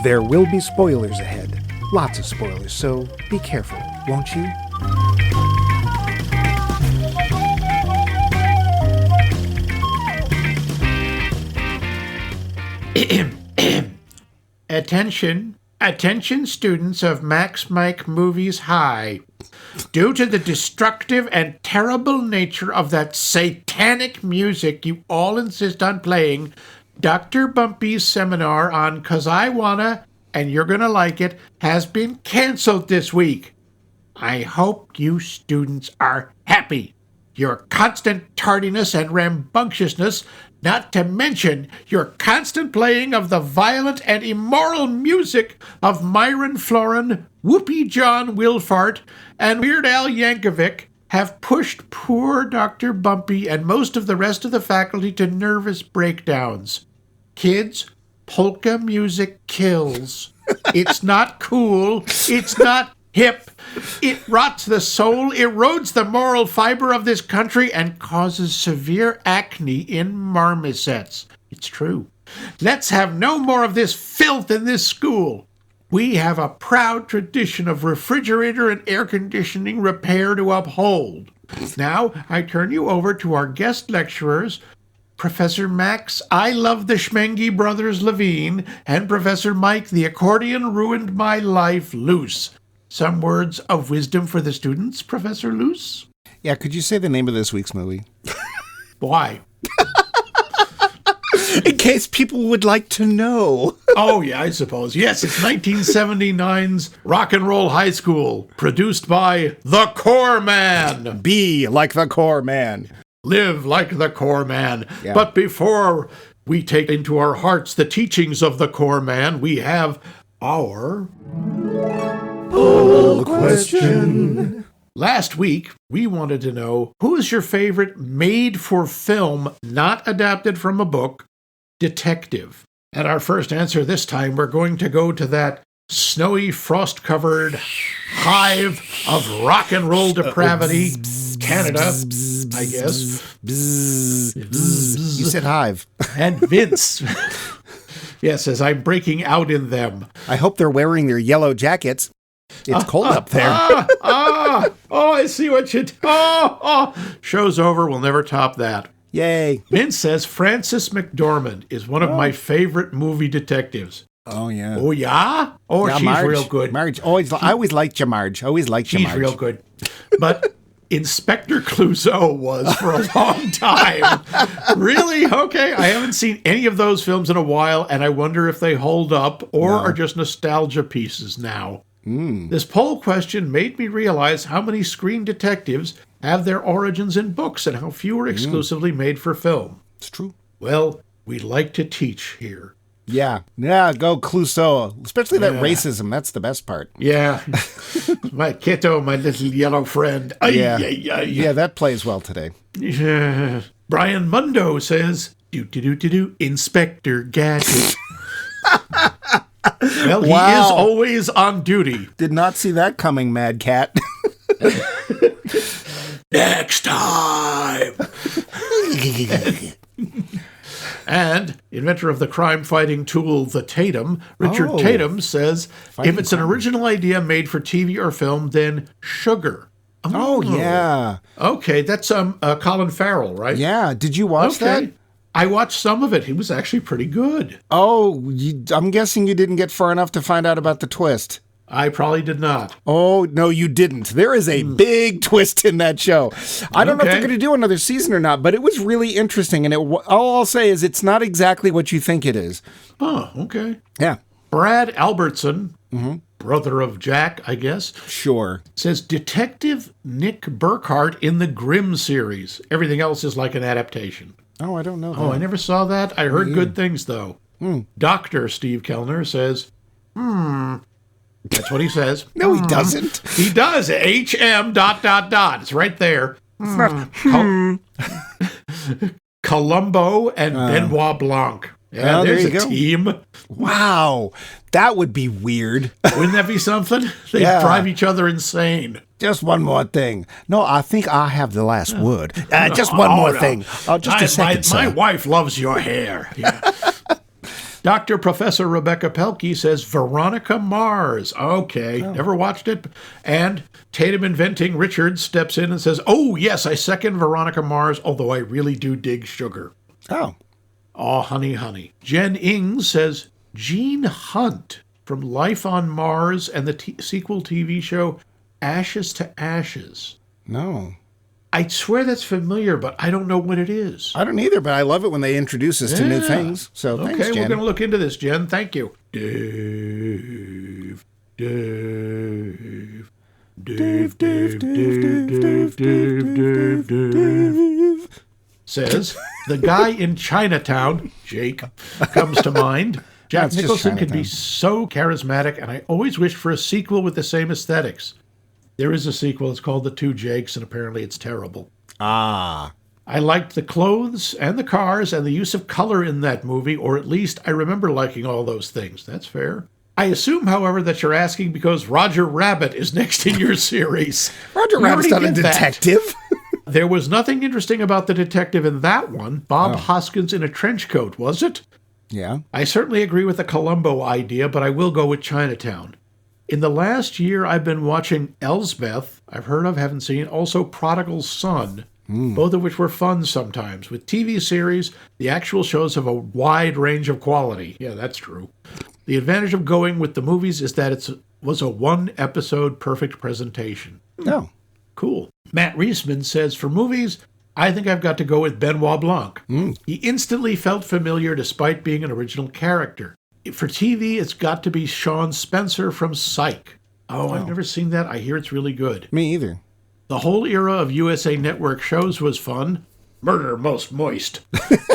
There will be spoilers ahead. Lots of spoilers, so be careful, won't you? Attention students of Max Mike Movies High. Due to the destructive and terrible nature of that satanic music you all insist on playing, Dr. Bumpy's seminar on 'Cause I Wanna and You're Gonna Like It has been canceled this week. I hope you students are happy. Your constant tardiness and rambunctiousness, not to mention your constant playing of the violent and immoral music of Myron Florin, Whoopi John Wilfart, and Weird Al Yankovic, have pushed poor Dr. Bumpy and most of the rest of the faculty to nervous breakdowns. Kids, polka music kills. It's not cool. It's not hip. It rots the soul, erodes the moral fiber of this country, and causes severe acne in marmosets. It's true. Let's have no more of this filth in this school. We have a proud tradition of refrigerator and air conditioning repair to uphold. Now, I turn you over to our guest lecturers, Professor Max I Love the Schmengi Brothers Levine, and Professor Mike The Accordion Ruined My Life Luce. Some words of wisdom for the students, Professor Luce? Yeah, could you say the name of this week's movie? Why? In case people would like to know. Oh, yeah, I suppose. Yes, it's 1979's Rock and Roll High School, produced by The Core Man. Be like the Core Man. Live like the Core Man. Yeah. But before we take into our hearts the teachings of the Core Man, we have our Poll question. Last week, we wanted to know, who is your favorite made-for-film, not adapted from a book, detective? And our first answer this time, we're going to go to that snowy, frost-covered hive of rock and roll depravity, Canada, I guess. You said hive. And Vince. Yes, as I'm breaking out in them. I hope they're wearing their yellow jackets. It's cold up there. I see what you Show's over. We'll never top that. Yay. Vince says Frances McDormand is one of my favorite movie detectives. Oh, yeah. Oh, yeah? Oh, yeah, she's Marge, real good. Marge, I always liked you, Marge. Always liked you, She's Marge. real good. But Inspector Clouseau was for a long time. Really? Okay. I haven't seen any of those films in a while, and I wonder if they hold up or are just nostalgia pieces now. This poll question made me realize how many screen detectives have their origins in books and how few are exclusively made for film. It's true. Well, we like to teach here. Yeah. Yeah, go Clouseau. Especially that racism. That's the best part. Yeah. My kiddo, my little yellow friend. Yeah, that plays well today. Brian Mundo says, Inspector Gadget. Well, he is always on duty. Did not see that coming, Mad Cat. Next time. And inventor of the crime-fighting tool, the Tatum, Richard Tatum, says, if it's an original idea made for TV or film, then sugar. Oh, yeah. Okay, that's Colin Farrell, right? Yeah. Did you watch that? I watched some of it. He was actually pretty good. Oh, I'm guessing you didn't get far enough to find out about the twist. I probably did not. Oh, no, you didn't. There is a big twist in that show. I don't know if they're going to do another season or not, but it was really interesting. And all I'll say is it's not exactly what you think it is. Oh, okay. Yeah. Brad Albertson, brother of Jack, I guess. Sure. Says Detective Nick Burkhart in the Grimm series. Everything else is like an adaptation. Oh, I don't know that. Oh, I never saw that. I heard good things, though. Dr. Steve Kellner says, That's what he says. No, he doesn't. He does. HM ... It's right there. Columbo and Benoit Blanc. Yeah, there's a team. Wow. That would be weird. Wouldn't that be something? They drive each other insane. Just one more thing. No, I think I have the last word. Just one more thing. Just a second, my wife loves your hair. Yeah. Dr. Professor Rebecca Pelkey says Veronica Mars. Okay, never watched it. And Tatum Inventing Richards steps in and says, oh, yes, I second Veronica Mars, although I really do dig Sugar. Oh. Oh, honey, honey. Jen Ings says Gene Hunt from Life on Mars and the sequel TV show Ashes to Ashes. No. I swear that's familiar, but I don't know what it is. I don't either, but I love it when they introduce us to new things. So thanks, Jen. Okay, we're going to look into this, Jen. Thank you. Dave says, the guy in Chinatown, Jake, comes to mind. Jack Nicholson can be so charismatic, and I always wished for a sequel with the same aesthetics. There is a sequel. It's called The Two Jakes, and apparently it's terrible. Ah. I liked the clothes and the cars and the use of color in that movie, or at least I remember liking all those things. That's fair. I assume, however, that you're asking because Roger Rabbit is next in your series. Roger Rabbit's not a detective. There was nothing interesting about the detective in that one. Bob Hoskins in a trench coat, was it? Yeah. I certainly agree with the Columbo idea, but I will go with Chinatown. In the last year, I've been watching Elsbeth, I've heard of, haven't seen, also Prodigal Son, both of which were fun sometimes. With TV series, the actual shows have a wide range of quality. Yeah, that's true. The advantage of going with the movies is that it was a one-episode perfect presentation. Oh. Cool. Matt Reisman says, for movies, I think I've got to go with Benoit Blanc. He instantly felt familiar despite being an original character. For TV, it's got to be Sean Spencer from Psych. Oh, I've never seen that. I hear it's really good. Me either. The whole era of USA Network shows was fun. Murder Most Moist.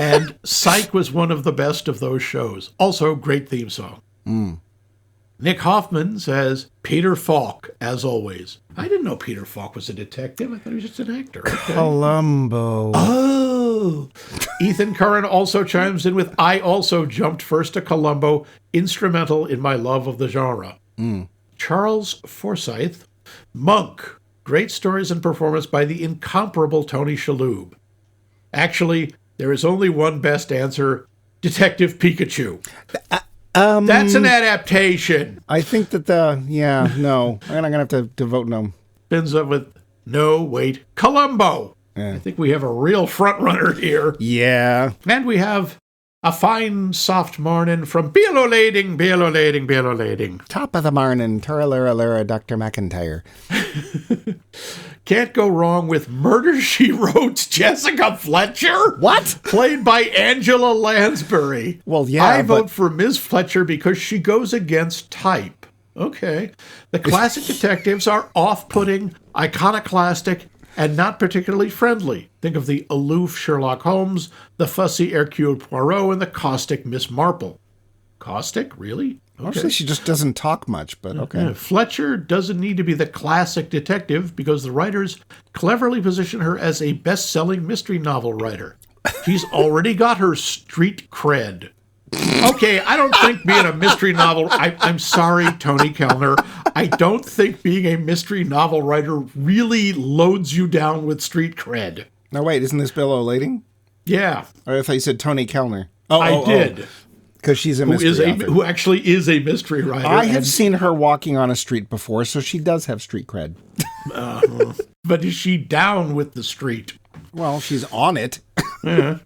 And Psych was one of the best of those shows. Also, great theme song. Nick Hoffman says, Peter Falk, as always. I didn't know Peter Falk was a detective. I thought he was just an actor. Okay. Columbo. Oh. Ethan Curran also chimes in with, I also jumped first to Columbo, instrumental in my love of the genre. Charles Forsyth, Monk. Great stories and performance by the incomparable Tony Shalhoub. Actually, there is only one best answer, Detective Pikachu. That's an adaptation. I think that I'm going to have to vote no. Spins up with, no, wait, Columbo. Yeah. I think we have a real front runner here. Yeah. And we have a fine soft morning from Bealo Lading. Top of the morning, Turalura, Dr. McIntyre. Can't go wrong with Murder, She Wrote's Jessica Fletcher. What? Played by Angela Lansbury. Well, yeah. I vote for Ms. Fletcher because she goes against type. Okay. The classic detectives are off-putting, iconoclastic, and not particularly friendly. Think of the aloof Sherlock Holmes, the fussy Hercule Poirot, and the caustic Miss Marple. Caustic? Really? Okay. Actually, she just doesn't talk much, but okay. Yeah, Fletcher doesn't need to be the classic detective because the writers cleverly position her as a best-selling mystery novel writer. She's already got her street cred. Okay, I don't think being a mystery novel... I'm sorry, Tony Kellner. I don't think being a mystery novel writer really loads you down with street cred. Now, wait, isn't this Bill O'Lading? Yeah. Or I thought you said Tony Kellner. I did. Because she's a mystery author. Who actually is a mystery writer. I have seen her walking on a street before, so she does have street cred. But is she down with the street? Well, she's on it. Yeah.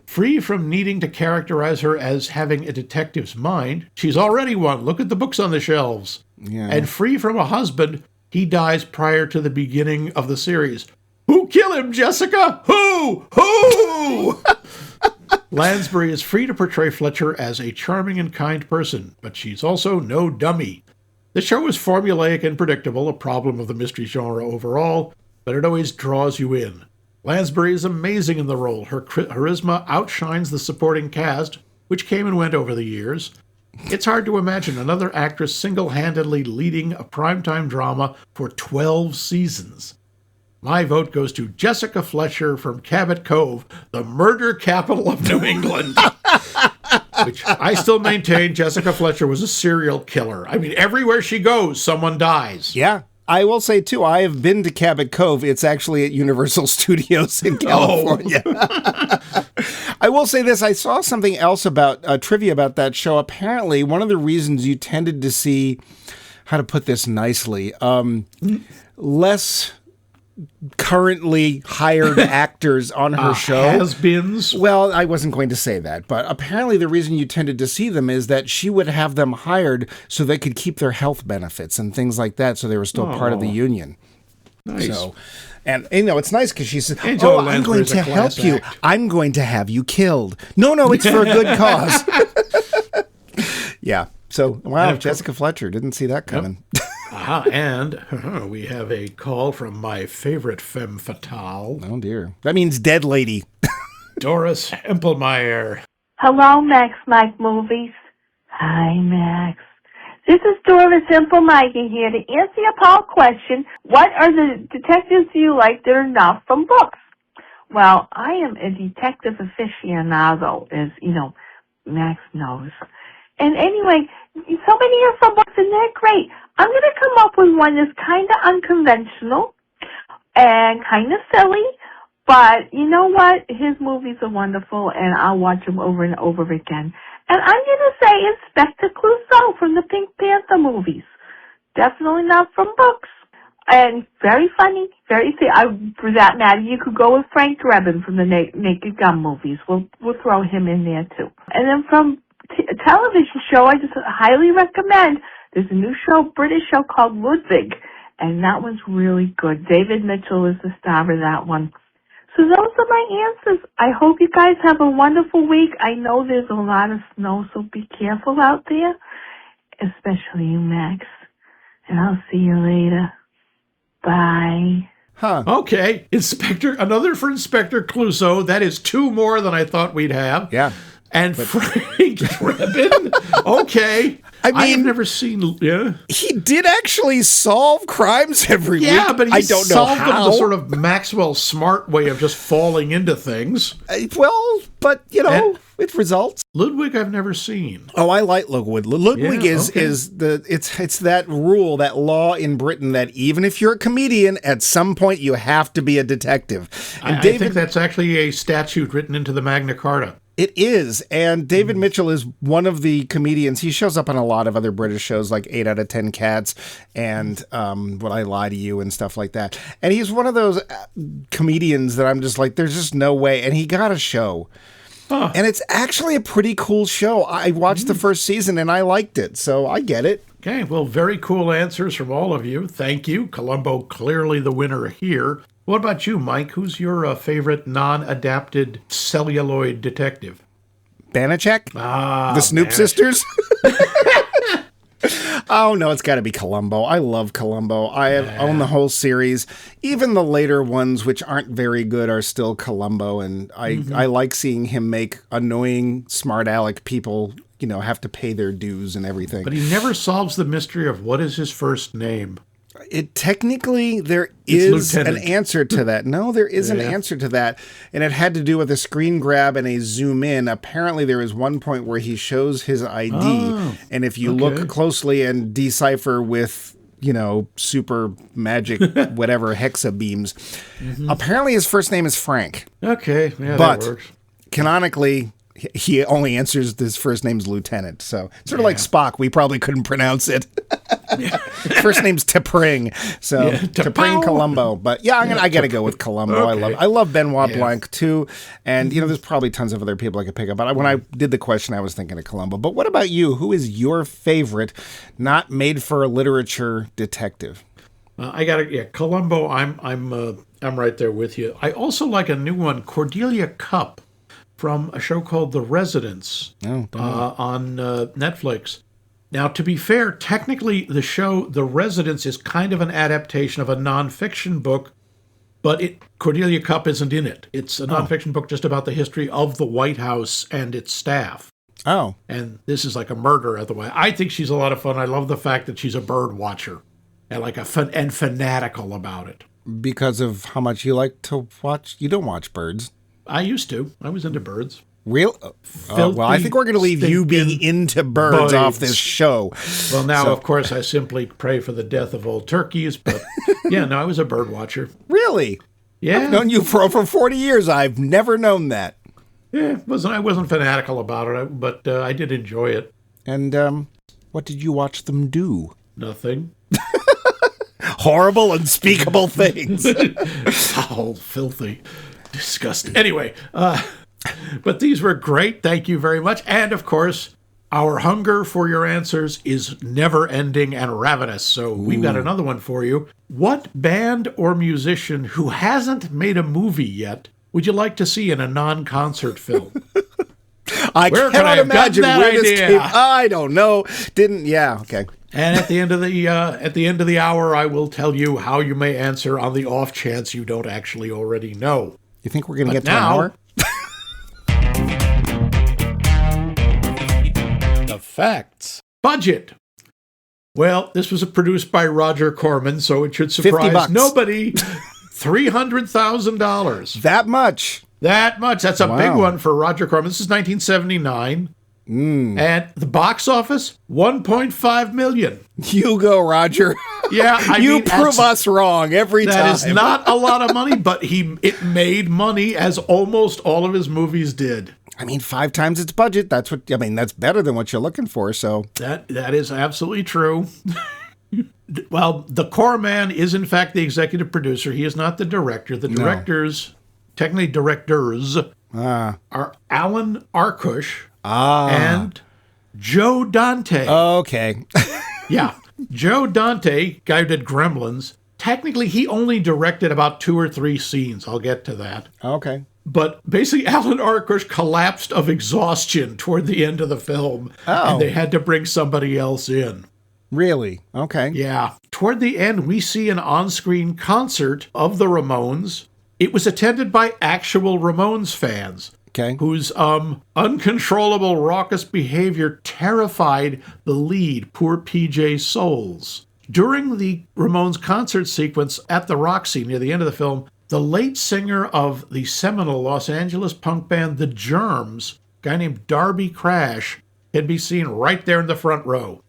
Free from needing to characterize her as having a detective's mind, she's already one. Look at the books on the shelves. Yeah. And free from a husband, he dies prior to the beginning of the series. Who killed him, Jessica? Who? Lansbury is free to portray Fletcher as a charming and kind person, but she's also no dummy. The show is formulaic and predictable, a problem of the mystery genre overall, but it always draws you in. Lansbury is amazing in the role. Her charisma outshines the supporting cast, which came and went over the years. It's hard to imagine another actress single-handedly leading a primetime drama for 12 seasons. My vote goes to Jessica Fletcher from Cabot Cove, the murder capital of New England. Which I still maintain Jessica Fletcher was a serial killer. I mean, everywhere she goes, someone dies. Yeah. I will say, too, I have been to Cabot Cove. It's actually at Universal Studios in California. I will say this. I saw something else about trivia about that show. Apparently, one of the reasons you tended to see, how to put this nicely, less currently hired actors on her show. Has-beens? Well, I wasn't going to say that, but apparently the reason you tended to see them is that she would have them hired so they could keep their health benefits and things like that, so they were still part of the union. Nice. So, and it's nice because she says, Angela I'm going Lansbury's to a help class you. act. I'm going to have you killed. No, it's for a good cause. Yeah. So, wow, Jessica Fletcher. Didn't see that coming. Yep. And we have a call from my favorite femme fatale. Oh, dear. That means dead lady. Doris Empelmeyer. Hello, Max Mike Movies. Hi, Max. This is Doris Empelmeyer here to answer your poll question, what are the detectives you like that are not from books? Well, I am a detective aficionado, as, Max knows. And anyway, so many are from books, and they're great. I'm going to come up with one that's kind of unconventional and kind of silly, but you know what? His movies are wonderful, and I'll watch them over and over again. And I'm going to say Inspector Clouseau from the Pink Panther movies. Definitely not from books. And very funny, for that matter, you could go with Frank Drebin from the Naked Gun movies. We'll throw him in there, too. And then from television show, I just highly recommend. There's a new British show called Ludwig, and that one's really good. David Mitchell is the star of that one. So those are my answers. I hope you guys have a wonderful week. I know there's a lot of snow, so be careful out there, especially you, Max. And I'll see you later. Bye. Huh. Okay, another for Inspector Clouseau. That is two more than I thought we'd have. Yeah. And Frank Drebin. Okay. I mean, have never seen. Yeah. He did actually solve crimes every week. Yeah, but he don't know solved them how. the sort of Maxwell Smart way of just falling into things. Well, but it results. Ludwig, I've never seen. Oh, I like Ludwig. Ludwig Yeah, is it's that rule, that law in Britain that even if you're a comedian, at some point you have to be a detective. And I think that's actually a statute written into the Magna Carta. It is, and David Mitchell is one of the comedians. He shows up on a lot of other British shows like 8 out of 10 Cats and Would I Lie to You and stuff like that. And he's one of those comedians that I'm just like, there's just no way. And he got a show. Huh. And it's actually a pretty cool show. I watched the first season and I liked it, so I get it. Okay, well, very cool answers from all of you. Thank you. Columbo clearly the winner here. What about you, Mike? Who's your favorite non-adapted celluloid detective? Banachek? The Snoop Banachek. Sisters? Oh, no, it's got to be Columbo. I love Columbo. I own the whole series. Even the later ones, which aren't very good, are still Columbo. And I like seeing him make annoying, smart aleck people, have to pay their dues and everything. But he never solves the mystery of what is his first name. Technically, there is an Lieutenant. answer to that. No, there is an answer to that. And it had to do with a screen grab and a zoom in. Apparently, there is one point where he shows his ID. And if you look closely and decipher with, super magic, whatever, hexa beams, apparently his first name is Frank. Okay, yeah, But that works. canonically, he only answers his first name's Lieutenant. So sort of like Spock, we probably couldn't pronounce it. First name's T'Pring. So T'Pring Columbo. But I got to go with Columbo. Okay. I love Benoit Blanc too. And there's probably tons of other people I could pick up. But when I did the question, I was thinking of Columbo. But what about you? Who is your favorite not made for literature detective? Columbo. I'm right there with you. I also like a new one, Cordelia Cupp, from a show called The Residence on Netflix. Now, to be fair, technically the show The Residence is kind of an adaptation of a nonfiction book, but Cordelia Cupp isn't in it. It's a nonfiction book just about the history of the White House and its staff. Oh. And this is like a murder at the way. I think she's a lot of fun. I love the fact that she's a bird watcher and and fanatical about it. Because of how much you like to watch? You don't watch birds. I used to. I was into birds. Real? Well, I think we're going to leave you being into birds off this show. Well, now, of course, I simply pray for the death of old turkeys, but yeah, no, I was a bird watcher. Really? Yeah. I've known you for over 40 years. I've never known that. Yeah, I wasn't fanatical about it, but I did enjoy it. And what did you watch them do? Nothing. Horrible, unspeakable things. Foul, filthy, disgusting. Anyway, but these were great. Thank you very much. And, of course, our hunger for your answers is never-ending and ravenous. So we've got another one for you. What band or musician who hasn't made a movie yet would you like to see in a non-concert film? I cannot imagine where this idea? came. I don't know. Okay. And at the end of the hour, I will tell you how you may answer on the off chance you don't actually already know. You think we're going to get to an hour? The facts. Budget. Well, this was produced by Roger Corman, so it should surprise nobody. $300,000. That much? That much. That's a big one for Roger Corman. This is 1979. And the box office, $1.5 million. You go, Roger. Yeah, you prove us wrong every time. That is not a lot of money, but it made money as almost all of his movies did. I mean, 5 times its budget. That's better than what you're looking for. So that is absolutely true. Well, the Corman is in fact the executive producer. He is not the director. The directors, technically directors, are Alan Arkush and Joe Dante. Okay. Yeah. Joe Dante, guy who did Gremlins, technically he only directed about 2 or 3 scenes. I'll get to that. Okay. But basically, Alan Arkush collapsed of exhaustion toward the end of the film, and they had to bring somebody else in. Really? Okay. Yeah. Toward the end, we see an on-screen concert of the Ramones. It was attended by actual Ramones fans. Okay. Whose uncontrollable raucous behavior terrified the lead, poor PJ Soles. During the Ramones concert sequence at the Roxy near the end of the film, the late singer of the seminal Los Angeles punk band The Germs, a guy named Darby Crash, can be seen right there in the front row.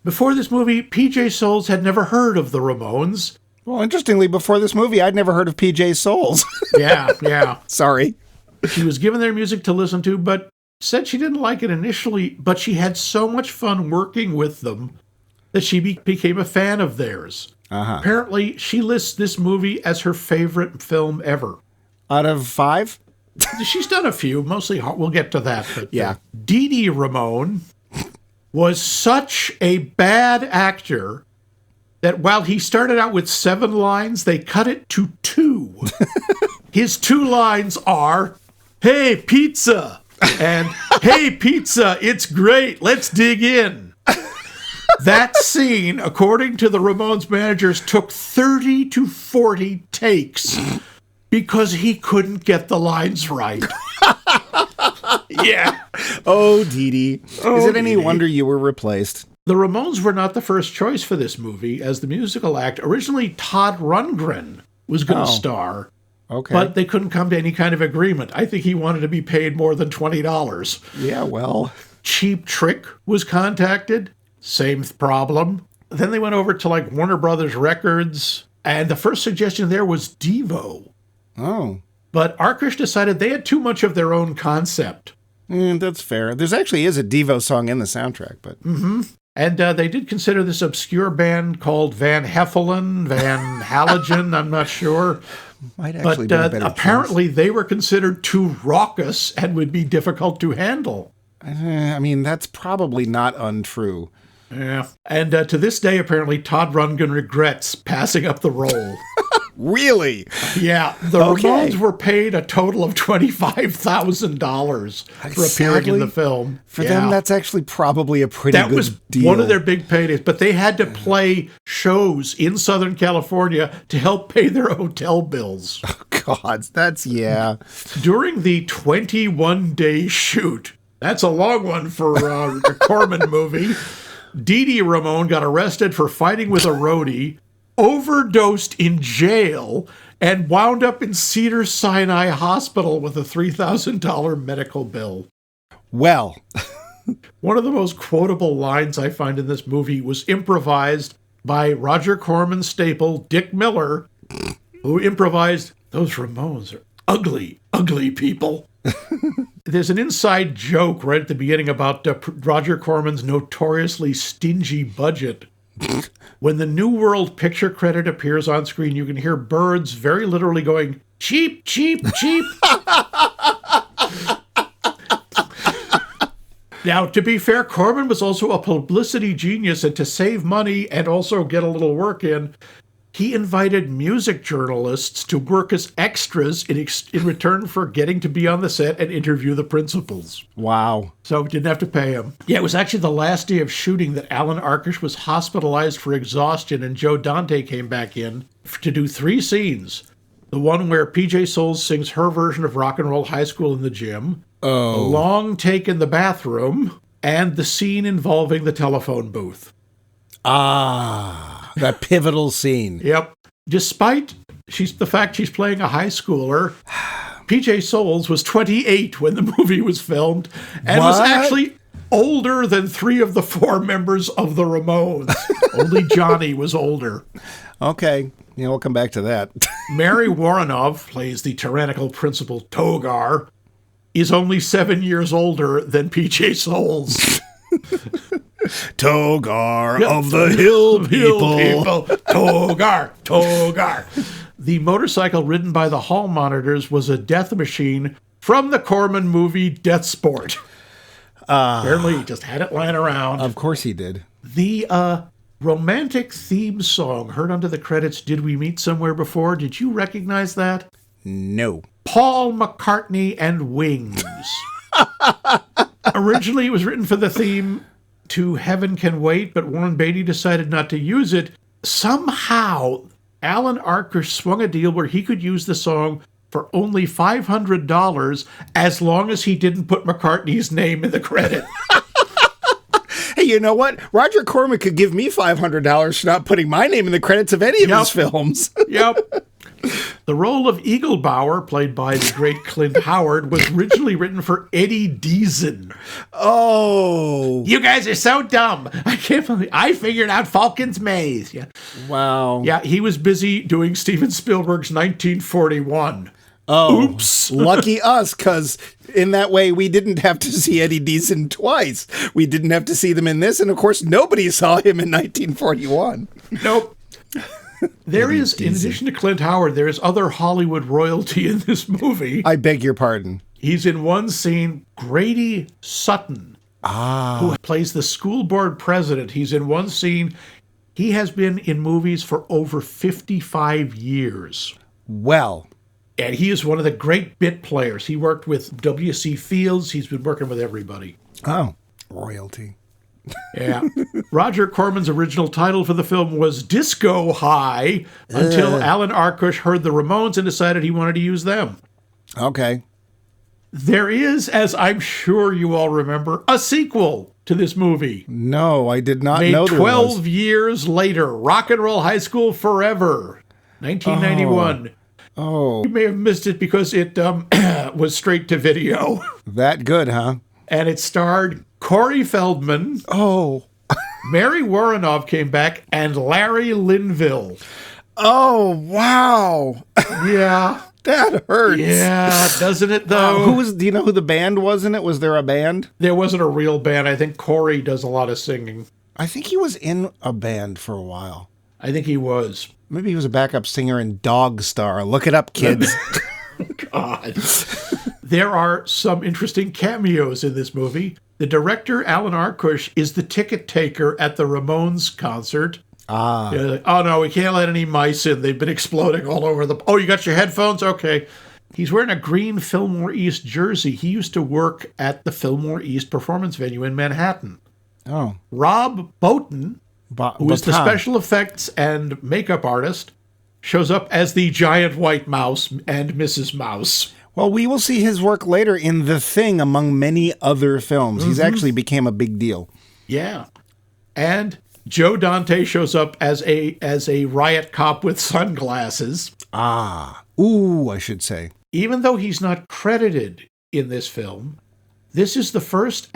Before this movie, PJ Soles had never heard of the Ramones. Well, interestingly, before this movie, I'd never heard of PJ Soles. Yeah. Sorry. She was given their music to listen to, but said she didn't like it initially, but she had so much fun working with them that she became a fan of theirs. Apparently, she lists this movie as her favorite film ever. Out of 5? She's done a few, mostly we'll get to that. But yeah. Dee Dee Ramone was such a bad actor that while he started out with 7 lines, they cut it to 2. His 2 lines are, "Hey, pizza," and "Hey, pizza, it's great, let's dig in." That scene, according to the Ramones managers, took 30 to 40 takes because he couldn't get the lines right. Yeah. Oh, Dee Dee. Is it any wonder you were replaced? The Ramones were not the first choice for this movie as the musical act. Originally, Todd Rundgren was going to star. Okay. But they couldn't come to any kind of agreement. I think he wanted to be paid more than $20. Yeah, well. Cheap Trick was contacted. Same problem. Then they went over to like Warner Brothers Records. And the first suggestion there was Devo. Oh. But Arkush decided they had too much of their own concept. That's fair. There's actually is a Devo song in the soundtrack, but... Mm-hmm. And they did consider this obscure band called Van Heffelen, Van Halogen, I'm not sure. Might actually but be a better apparently they were considered too raucous and would be difficult to handle. I mean, that's probably not untrue. Yeah. And to this day, apparently, Todd Rundgren regrets passing up the role. Really? Yeah. The Ramones were paid a total of $25,000 for appearing in the film. For them, that's actually probably a pretty good deal. That was one of their big paydays. But they had to play shows in Southern California to help pay their hotel bills. Oh, God. That's, yeah. During the 21-day shoot, that's a long one for a Corman movie, Dee Dee Ramone got arrested for fighting with a roadie, overdosed in jail, and wound up in Cedars-Sinai Hospital with a $3,000 medical bill. Well, one of the most quotable lines I find in this movie was improvised by Roger Corman's staple, Dick Miller, who improvised, "Those Ramones are ugly, ugly people." There's an inside joke right at the beginning about Roger Corman's notoriously stingy budget. When the New World Picture credit appears on screen, you can hear birds very literally going, "Cheap, cheap, cheap." Now, to be fair, Corman was also a publicity genius, and to save money and also get a little work in, he invited music journalists to work as extras in return for getting to be on the set and interview the principals. wow. So we didn't have to pay him. Yeah, it was actually the last day of shooting that Alan Arkush was hospitalized for exhaustion, and Joe Dante came back in to do 3 scenes. The one where PJ Souls sings her version of Rock and Roll High School in the gym, a long take in the bathroom, and the scene involving the telephone booth. Ah, that pivotal scene. Yep. Despite the fact she's playing a high schooler, PJ Souls was 28 when the movie was filmed and was actually older than 3 of the 4 members of the Ramones. Only Johnny was older. Okay. Yeah, we'll come back to that. Mary Woronov plays the tyrannical principal Togar, is only 7 years older than PJ Souls. Togar of the Hill People. Togar, Togar. The motorcycle ridden by the hall monitors was a death machine from the Corman movie Death Sport. Apparently he just had it lying around. Of course he did. The romantic theme song heard under the credits, "Did We Meet Somewhere Before?" Did you recognize that? No. Paul McCartney and Wings. Originally, it was written for the theme to Heaven Can Wait, but Warren Beatty decided not to use it. Somehow, Alan Arkush swung a deal where he could use the song for only $500 as long as he didn't put McCartney's name in the credit. Hey, you know what? Roger Corman could give me $500 for not putting my name in the credits of any of his films. Yep. The role of Eaglebauer, played by the great Clint Howard, was originally written for Eddie Deason. Oh. You guys are so dumb. I can't believe I figured out Falcon's Maze. Yeah. Wow. Yeah, he was busy doing Steven Spielberg's 1941. Oh. Oops. Lucky us, because in that way we didn't have to see Eddie Deason twice. We didn't have to see them in this, and of course nobody saw him in 1941. Nope. There is, in addition to Clint Howard, there is other Hollywood royalty in this movie. I beg your pardon. He's in one scene, Grady Sutton, who plays the school board president. He's in one scene. He has been in movies for over 55 years. Well. And he is one of the great bit players. He worked with W.C. Fields. He's been working with everybody. Oh, royalty. Yeah. Roger Corman's original title for the film was Disco High until Alan Arkush heard the Ramones and decided he wanted to use them. Okay. There is, as I'm sure you all remember, a sequel to this movie. No, I did not Made know there 12 was. years later, Rock and Roll High School Forever, 1991. Oh. You may have missed it because it was straight to video. That good, huh? And it starred Corey Feldman. Oh. Mary Woronov came back, and Larry Linville. Oh, wow. Yeah. That hurts. Yeah, doesn't it, though? Do you know who the band was in it? Was there a band? There wasn't a real band. I think Corey does a lot of singing. I think he was in a band for a while. I think he was. Maybe he was a backup singer in Dog Star. Look it up, kids. God. There are some interesting cameos in this movie. The director, Alan Arkush, is the ticket taker at the Ramones concert. Like, oh, no, we can't let any mice in. They've been exploding all over the... Oh, you got your headphones? Okay. He's wearing a green Fillmore East jersey. He used to work at the Fillmore East performance venue in Manhattan. Oh. Rob Bottin, who is the special effects and makeup artist, shows up as the giant white mouse and Mrs. Mouse. Well, we will see his work later in The Thing, among many other films. He's actually became a big deal. Yeah. And Joe Dante shows up as a riot cop with sunglasses. I should say. Even though he's not credited in this film, this is the first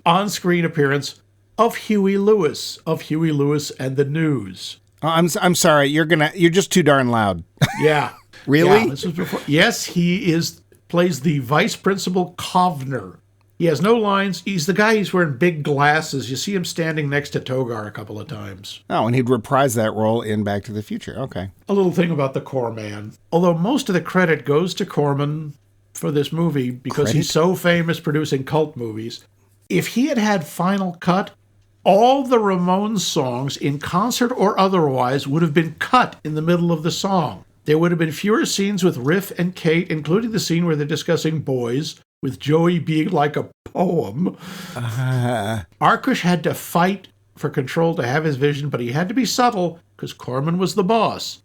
on-screen appearance of Huey Lewis and the News. I'm sorry, you're just too darn loud. Yeah. Really? Yeah, this was before. Yes, he plays the vice principal Kovner. He has no lines. He's the guy who's wearing big glasses. You see him standing next to Togar a couple of times. Oh, and he'd reprise that role in Back to the Future. Okay. A little thing about the Corman. Although most of the credit goes to Corman for this movie because he's so famous producing cult movies. If he had had Final Cut, all the Ramones songs, in concert or otherwise, would have been cut in the middle of the song. There would have been fewer scenes with Riff and Kate, including the scene where they're discussing boys, with Joey being like a poem. Arkush had to fight for control to have his vision, but he had to be subtle because Corman was the boss.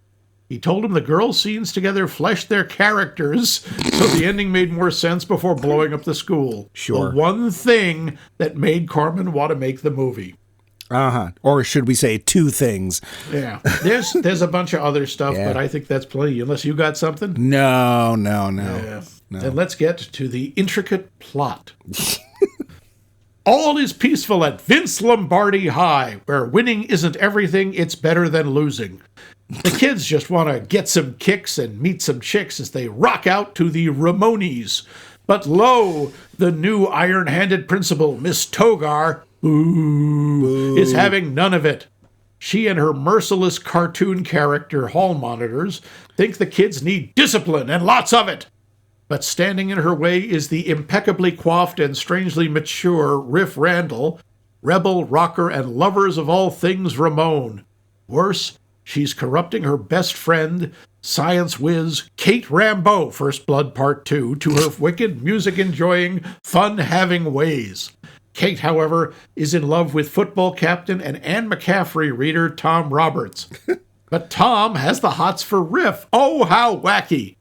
He told him the girl scenes together fleshed their characters, so the ending made more sense before blowing up the school. Sure. The one thing that made Corman want to make the movie. Or should we say two things? Yeah. There's a bunch of other stuff, but I think that's plenty. Unless you got something? No. Yeah. No. Then let's get to the intricate plot. All is peaceful at Vince Lombardi High, where winning isn't everything, it's better than losing. The kids just want to get some kicks and meet some chicks as they rock out to the Ramones. But lo, the new iron-handed principal, Miss Togar, is having none of it. She and her merciless cartoon character, hall monitors, think the kids need discipline and lots of it. But standing in her way is the impeccably coiffed and strangely mature Riff Randall, rebel, rocker, and lovers of all things Ramone. Worse, she's corrupting her best friend, science whiz Kate Rambeau, First Blood Part 2, to her wicked, music-enjoying, fun-having ways. Kate, however, is in love with football captain and Anne McCaffrey reader Tom Roberts. But Tom has the hots for Riff. Oh, how wacky!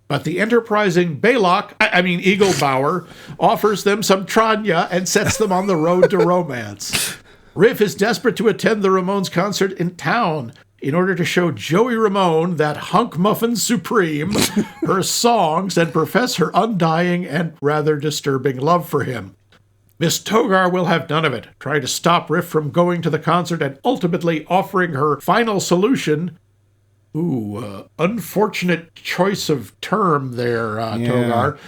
But the enterprising Eaglebauer, offers them some Tranya and sets them on the road to romance. Riff is desperate to attend the Ramones concert in town in order to show Joey Ramone, that hunk muffin supreme, her songs and profess her undying and rather disturbing love for him. Miss Togar will have none of it, trying to stop Riff from going to the concert and ultimately offering her final solution. Unfortunate choice of term there, Togar.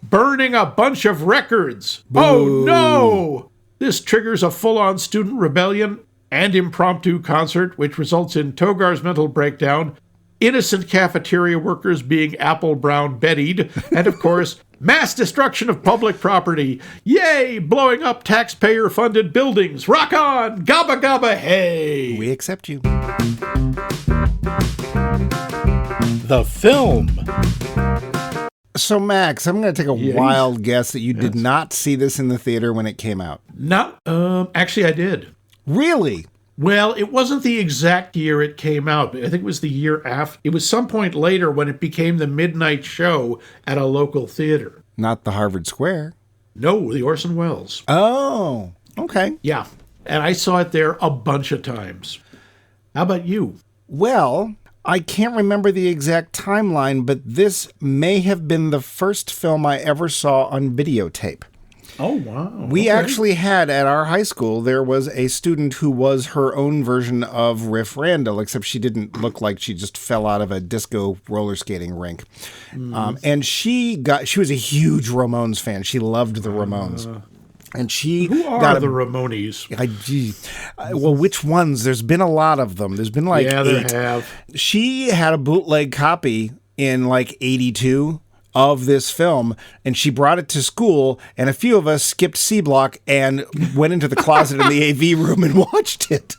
Burning a bunch of records. Boo. Oh, no! This triggers a full-on student rebellion and impromptu concert, which results in Togar's mental breakdown, innocent cafeteria workers being apple brown bettied, and, of course, mass destruction of public property. Yay! Blowing up taxpayer-funded buildings. Rock on! Gabba gabba hey! We accept you. The film. So, Max, I'm going to take a wild guess that you did not see this in the theater when it came out. No, actually I did. Really? Well, it wasn't the exact year it came out. I think it was the year after. It was some point later when it became the midnight show at a local theater. Not the Harvard Square. No, the Orson Welles. Oh, okay. Yeah, and I saw it there a bunch of times. How about you? Well, I can't remember the exact timeline, but this may have been the first film I ever saw on videotape. Oh, wow. We actually had at our high school, there was a student who was her own version of Riff Randall, except she didn't look like she just fell out of a disco roller skating rink. And she was a huge Ramones fan. She loved the Ramones. And Who are the Ramones? Well, which ones? There's been a lot of them. There's been like 8. There have. She had a bootleg copy in like 82 of this film, and she brought it to school, and a few of us skipped C Block and went into the closet in the AV room and watched it.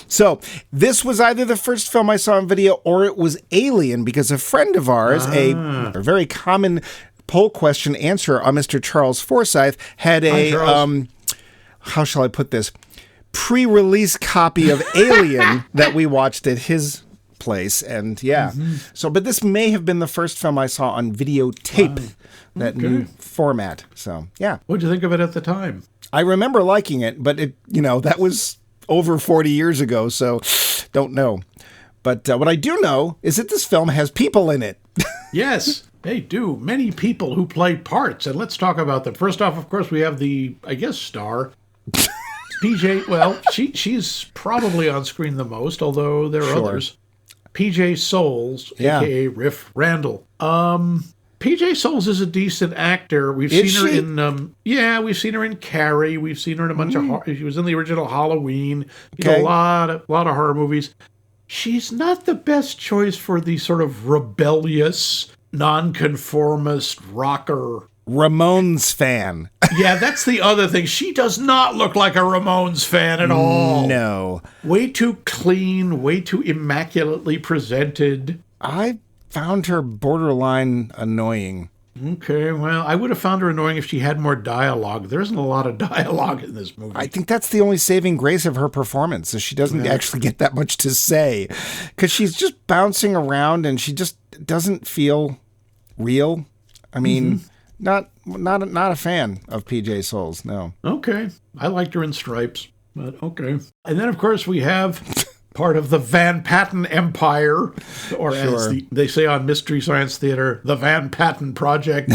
So this was either the first film I saw on video or it was Alien, because a friend of ours, a very common poll question answer on Mr. Charles Forsyth, had how shall I put this, pre-release copy of Alien that we watched at his place. And so, but this may have been the first film I saw on videotape, that new format. So, yeah. What'd you think of it at the time? I remember liking it, but that was over 40 years ago, so don't know. But what I do know is that this film has people in it. Yes, they do. Many people who play parts, and let's talk about them. First off, of course, we have the, I guess, star. PJ, well, she's probably on screen the most, although there are others. PJ Souls, a.k.a. Riff Randall. PJ Souls is a decent actor. We've seen her in, we've seen her in Carrie. We've seen her in a bunch of, she was in the original Halloween. A lot of horror movies. She's not the best choice for the sort of rebellious, nonconformist rocker. Ramones fan. Yeah, that's the other thing. She does not look like a Ramones fan at all. No. Way too clean, way too immaculately presented. I found her borderline annoying. Okay, well, I would have found her annoying if she had more dialogue. There isn't a lot of dialogue in this movie. I think that's the only saving grace of her performance, is she doesn't actually get that much to say. Because she's just bouncing around and she just doesn't feel real. I mean... Not a fan of PJ Souls, no. Okay. I liked her in Stripes, but okay. And then, of course, we have part of the Van Patten Empire, or as they say on Mystery Science Theater, the Van Patten Project.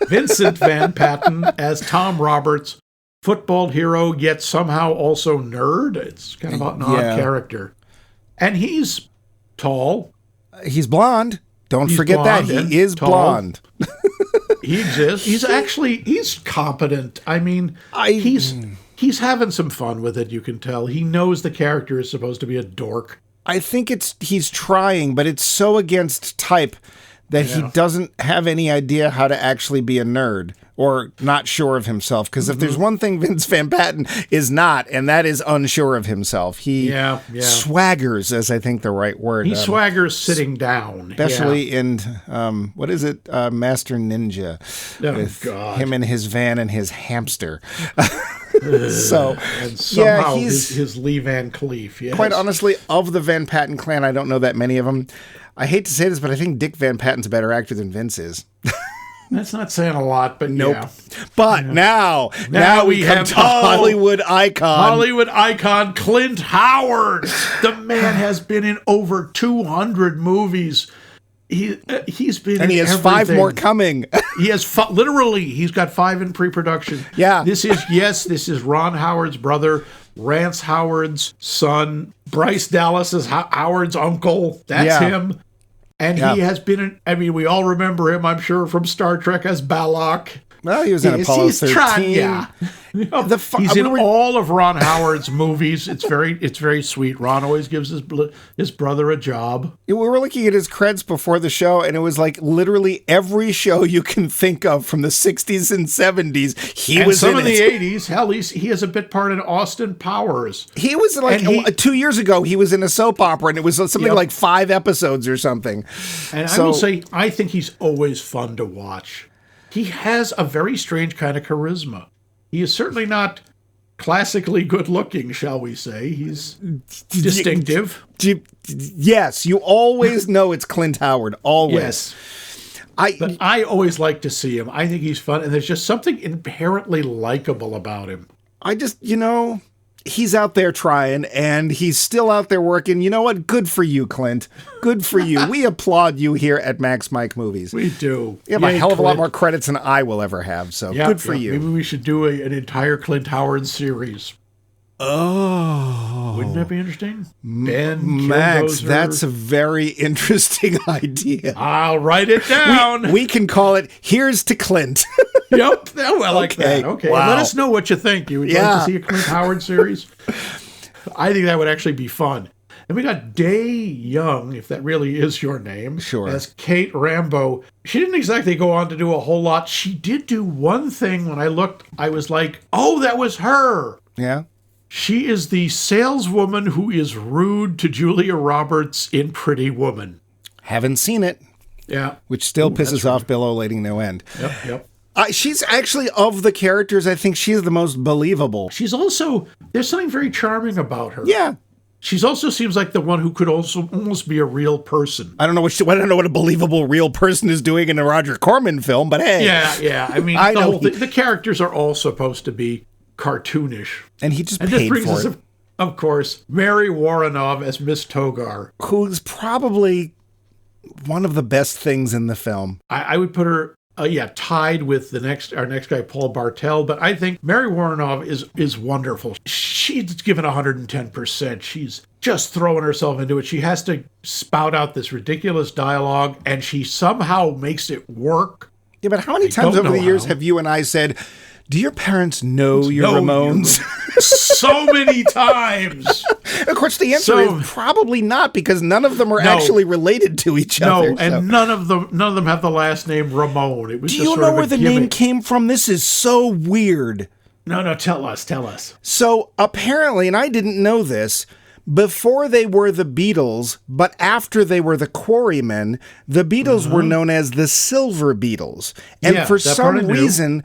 Vincent Van Patten as Tom Roberts, football hero, yet somehow also nerd. It's kind of an odd character. And he's tall. He's blonde. Don't forget that. He is blonde. He exists. He's competent. I mean, he's having some fun with it, you can tell. He knows the character is supposed to be a dork. I think he's trying, but it's so against type that he doesn't have any idea how to actually be a nerd or not sure of himself. Because if there's one thing Vince Van Patten is not, and that is unsure of himself. He swaggers, as I think the right word. He swaggers sitting down. Especially in, what is it, Master Ninja. With him and his van and his hamster. So, and somehow his Lee Van Cleef. Yes. Quite honestly, of the Van Patten clan, I don't know that many of them. I hate to say this, but I think Dick Van Patten's a better actor than Vince is. That's not saying a lot, but nope. Yeah. But now we have Hollywood icon Clint Howard. The man has been in over 200 movies. He's been and he has everything. 5 more coming. He has literally. He's got 5 in pre-production. Yeah. This is Ron Howard's brother, Rance Howard's son, Bryce Dallas is Howard's uncle. That's him. And he has been we all remember him, I'm sure, from Star Trek as Balok. Well, he was in Apollo 13. He's in all of Ron Howard's movies. It's very sweet. Ron always gives his brother a job. We were looking at his creds before the show, and it was like literally every show you can think of from the 60s and 70s, he was in it. Some of the 80s. Hell, he has a bit part in Austin Powers. He was like, 2 years ago, he was in a soap opera, and it was something like 5 episodes or something. And I will say, I think he's always fun to watch. He has a very strange kind of charisma. He is certainly not classically good-looking, shall we say. He's distinctive. Yes, you always know it's Clint Howard. Always. Yes. But I always like to see him. I think he's fun, and there's just something inherently likable about him. I just, he's out there trying, and he's still out there working. You know what? Good for you, Clint. Good for you. We applaud you here at Max Mike Movies. We do. You have a hell of a lot more credits than I will ever have, so good for you. Maybe we should do an entire Clint Howard series. Oh. Wouldn't that be interesting? Max, that's a very interesting idea. I'll write it down. We can call it Here's to Clint. Yep. Oh, I like that. Okay. Wow. Let us know what you think. You would like to see a Clint Howard series? I think that would actually be fun. And we got Day Young, if that really is your name, as Kate Rambo. She didn't exactly go on to do a whole lot. She did do one thing. When I looked, I was like, oh, that was her. Yeah. She is the saleswoman who is rude to Julia Roberts in Pretty Woman. Haven't seen it. Yeah. Which still pisses off Bill O'Lading no end. Yep. She's actually, of the characters, I think she's the most believable. She's also, there's something very charming about her. Yeah. She's also seems like the one who could also almost be a real person. I don't know what a believable real person is doing in a Roger Corman film, but hey. Yeah. I mean, the characters are all supposed to be cartoonish. And he just And this paid brings for us, it. of course, Mary Woronov as Miss Togar. Who's probably one of the best things in the film. I would put her, tied with our next guy, Paul Bartel. But I think Mary Woronov is wonderful. She's given 110%. She's just throwing herself into it. She has to spout out this ridiculous dialogue, and she somehow makes it work. Yeah, but how many times over the years have you and I said, do your parents know your Ramones? So many times. Of course, the answer is probably not, because none of them are actually related to each other. No, and none of them have the last name Ramone. It was Do just you sort know of where a the gimmick. name came from? This is so weird. No, tell us. So apparently, and I didn't know this, before they were the Beatles, but after they were the Quarrymen, the Beatles were known as the Silver Beatles. And for some reason,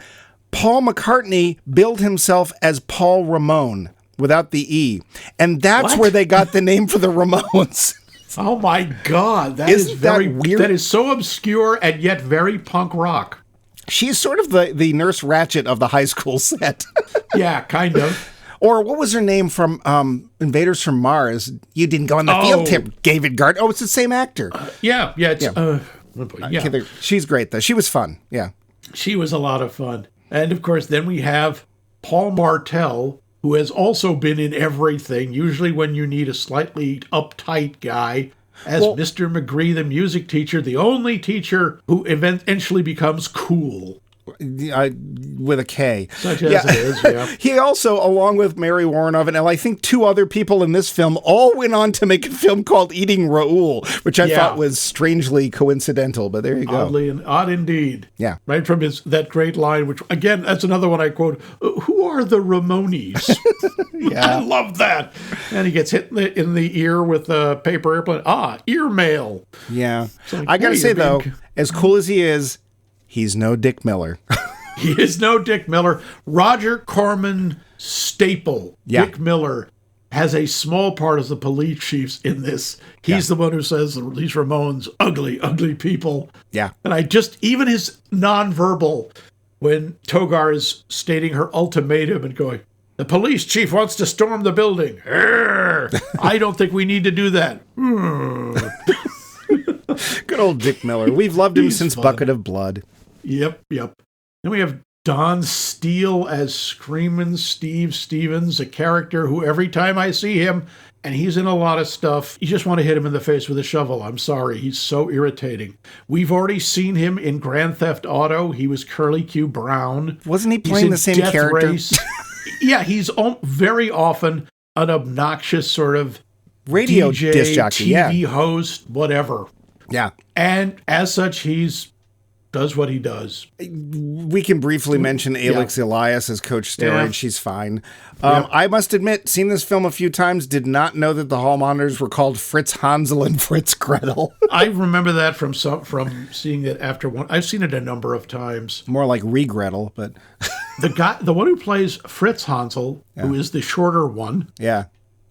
Paul McCartney billed himself as Paul Ramone without the E. And that's where they got the name for the Ramones. Oh my God. That Isn't is very that weird? That is so obscure and yet very punk rock. She's sort of the Nurse Ratched of the high school set. Yeah, kind of. Or what was her name from Invaders from Mars? You didn't go on the field trip, David Gard. Oh, it's the same actor. She's great, though. She was fun. Yeah. She was a lot of fun. And, of course, then we have Paul Martel, who has also been in everything, usually when you need a slightly uptight guy, as Mr. McGree, the music teacher, the only teacher who eventually becomes cool. With a K. Such as it is, yeah. He also, along with Mary Woronov and I think two other people in this film, all went on to make a film called Eating Raoul, which I thought was strangely coincidental, but there you go. Odd indeed. Yeah. Right from that great line, which, again, that's another one I quote, who are the Ramones? Yeah. I love that. And he gets hit in the ear with a paper airplane. Ear mail. Yeah. Like, I gotta say, though, as cool as he is, he's no Dick Miller. He is no Dick Miller. Roger Corman Staple, Dick Miller, has a small part as the police chiefs in this. He's the one who says these Ramones, ugly, ugly people. Yeah. And even his nonverbal, when Togar is stating her ultimatum and going, the police chief wants to storm the building. I don't think we need to do that. Good old Dick Miller. We've loved him since fun. Bucket of Blood. Yep. Then we have Don Steele as Screamin' Steve Stevens, a character who every time I see him, and he's in a lot of stuff, you just want to hit him in the face with a shovel. I'm sorry. He's so irritating. We've already seen him in Grand Theft Auto. He was Curly Q Brown. Wasn't he playing the same Death character? Race. Yeah, he's very often an obnoxious sort of radio DJ, disc jockey, TV host, whatever. Yeah. And as such, does what he does. We can briefly mention Alex Elias as Coach Steroid. Yeah. She's fine. I must admit, seen this film a few times, did not know that the hall monitors were called Fritz Hansel and Fritz Gretel. I remember that from seeing it after one. I've seen it a number of times. More like Regretel, but the one who plays Fritz Hansel, who is the shorter one,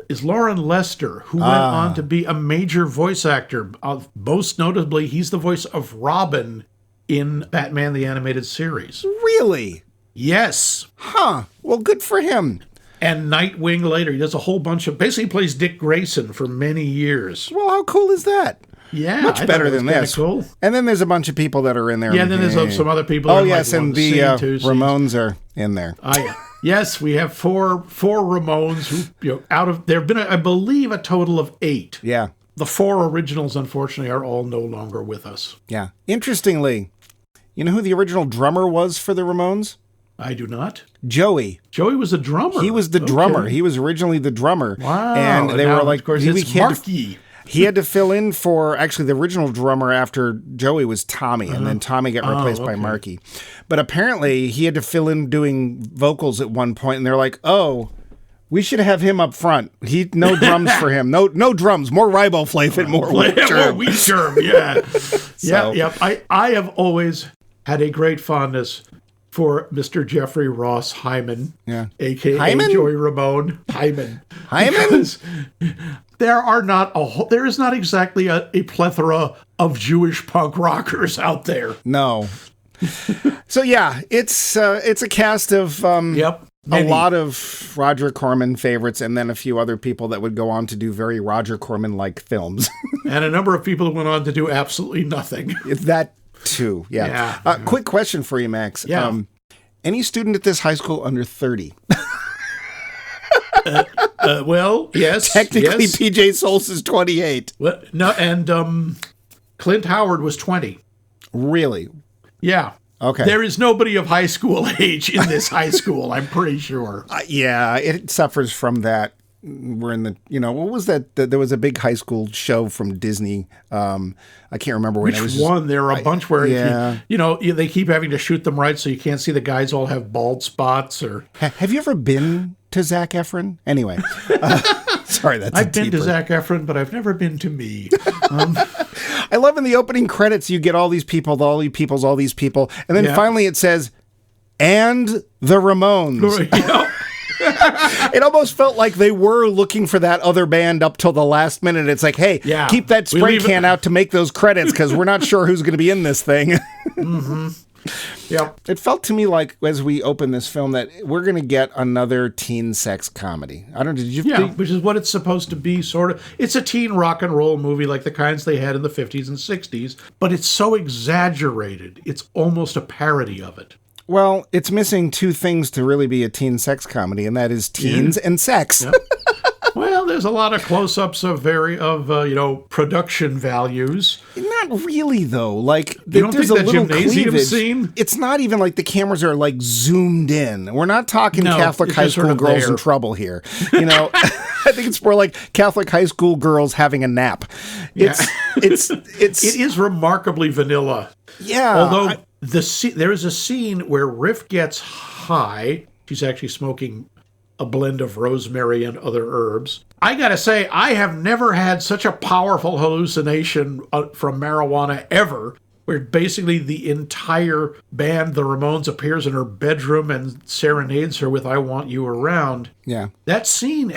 is Lauren Lester, who went on to be a major voice actor. Most notably, he's the voice of Robin in Batman the Animated Series. Really? Yes. Huh. Well, good for him. And Nightwing later. He does a whole bunch of... Basically plays Dick Grayson for many years. Well, how cool is that? Yeah. Much better than this. Cool. And then there's a bunch of people that are in there. Yeah, then there's some other people. Oh, yes, and the Ramones are in there. Yes, we have four Ramones who, there have been, I believe, a total of 8. Yeah. The 4 originals, unfortunately, are all no longer with us. Yeah. Interestingly, you know who the original drummer was for the Ramones? I do not. Joey. Joey was a drummer. He was the drummer. He was originally the drummer. Wow. And they were like, of course, it's Marky. He had to fill in for, actually, the original drummer after Joey was Tommy, and then Tommy got replaced by Marky. But apparently, he had to fill in doing vocals at one point, and they're like, we should have him up front. No drums for him. No drums. More riboflavin, more wheat germ. More wheat germ, yeah. Yep. I have always had a great fondness for Mr. Jeffrey Ross Hyman, a.k.a. Hyman? Joey Ramone. Hyman? Because there is not exactly a plethora of Jewish punk rockers out there. No. So yeah, it's a cast of a lot of Roger Corman favorites, and then a few other people that would go on to do very Roger Corman-like films. And a number of people who went on to do absolutely nothing. That too, yeah. Quick question for you, Max. Yeah. Any student at this high school under 30? Well, yes. Technically, yes. PJ Souls is 28. Well, no, and Clint Howard was 20. Really? Yeah. Okay. There is nobody of high school age in this high school, I'm pretty sure. Yeah, it suffers from that. We're in the, what was that? There was a big high school show from Disney. I can't remember when it was. Which one? There are a bunch where, yeah. they keep having to shoot them right so you can't see the guys all have bald spots. Or Have you ever been to Zac Efron? Anyway, sorry, I've been to Zac Efron, but I've never been to me. I love in the opening credits, you get all these people, all these people. And then finally it says, and the Ramones. It almost felt like they were looking for that other band up till the last minute. It's like, hey, keep that spray can out to make those credits because we're not sure who's going to be in this thing. Mm-hmm. Yep. It felt to me like, as we open this film, that we're going to get another teen sex comedy. I don't know, did you think? Which is what it's supposed to be, sort of. It's a teen rock and roll movie like the kinds they had in the 50s and 60s, but it's so exaggerated. It's almost a parody of it. Well, it's missing two things to really be a teen sex comedy, and that is teens and sex. Yep. Well, there's a lot of close-ups of production values. Not really, though. Like, you don't there's think a that little gymnasium cleavage. Scene? It's not even like the cameras are like zoomed in. We're not talking Catholic high school girls in trouble here. I think it's more like Catholic high school girls having a nap. It is remarkably vanilla. Yeah. Although there is a scene where Riff gets high. She's actually smoking a blend of rosemary and other herbs. I gotta say, I have never had such a powerful hallucination from marijuana ever, where basically the entire band, the Ramones, appears in her bedroom and serenades her with I Want You Around. Yeah. That scene,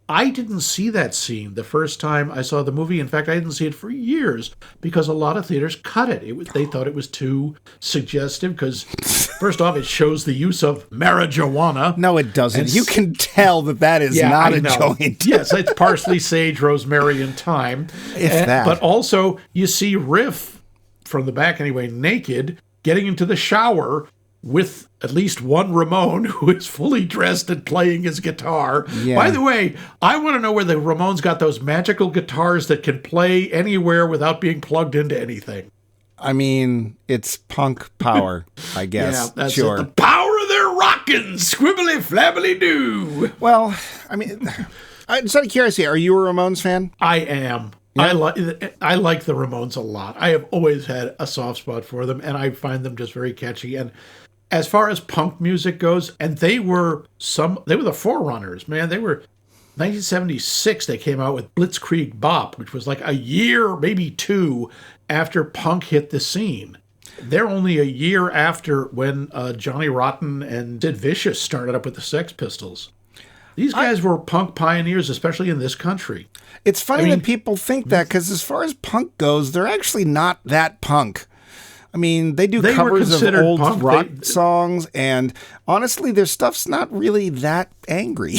I didn't see that scene the first time I saw the movie. In fact, I didn't see it for years because a lot of theaters cut it. They thought it was too suggestive because, first off, it shows the use of marijuana. No, it doesn't. You can tell that is not a joint. Yes, it's parsley, sage, rosemary, and thyme. That. But also, you see Riff, from the back anyway, naked, getting into the shower with at least one Ramone who is fully dressed and playing his guitar. Yeah. By the way, I want to know where the Ramones got those magical guitars that can play anywhere without being plugged into anything. I mean, it's punk power, I guess. Yeah, that's sure. it. The power of their rockin', squibbly flabbly doo. Well, I mean, I'm just out of curiosity, are you a Ramones fan? I am. Yeah. I like the Ramones a lot. I have always had a soft spot for them, and I find them just very catchy. And as far as punk music goes, and they were the forerunners, man. They were 1976. They came out with Blitzkrieg Bop, which was like a year, maybe two, after punk hit the scene. They're only a year after when Johnny Rotten and Sid Vicious started up with the Sex Pistols. These guys were punk pioneers, especially in this country. It's funny that people think that because as far as punk goes, they're actually not that punk. I mean, they do covers of old punk rock songs, and honestly, their stuff's not really that angry.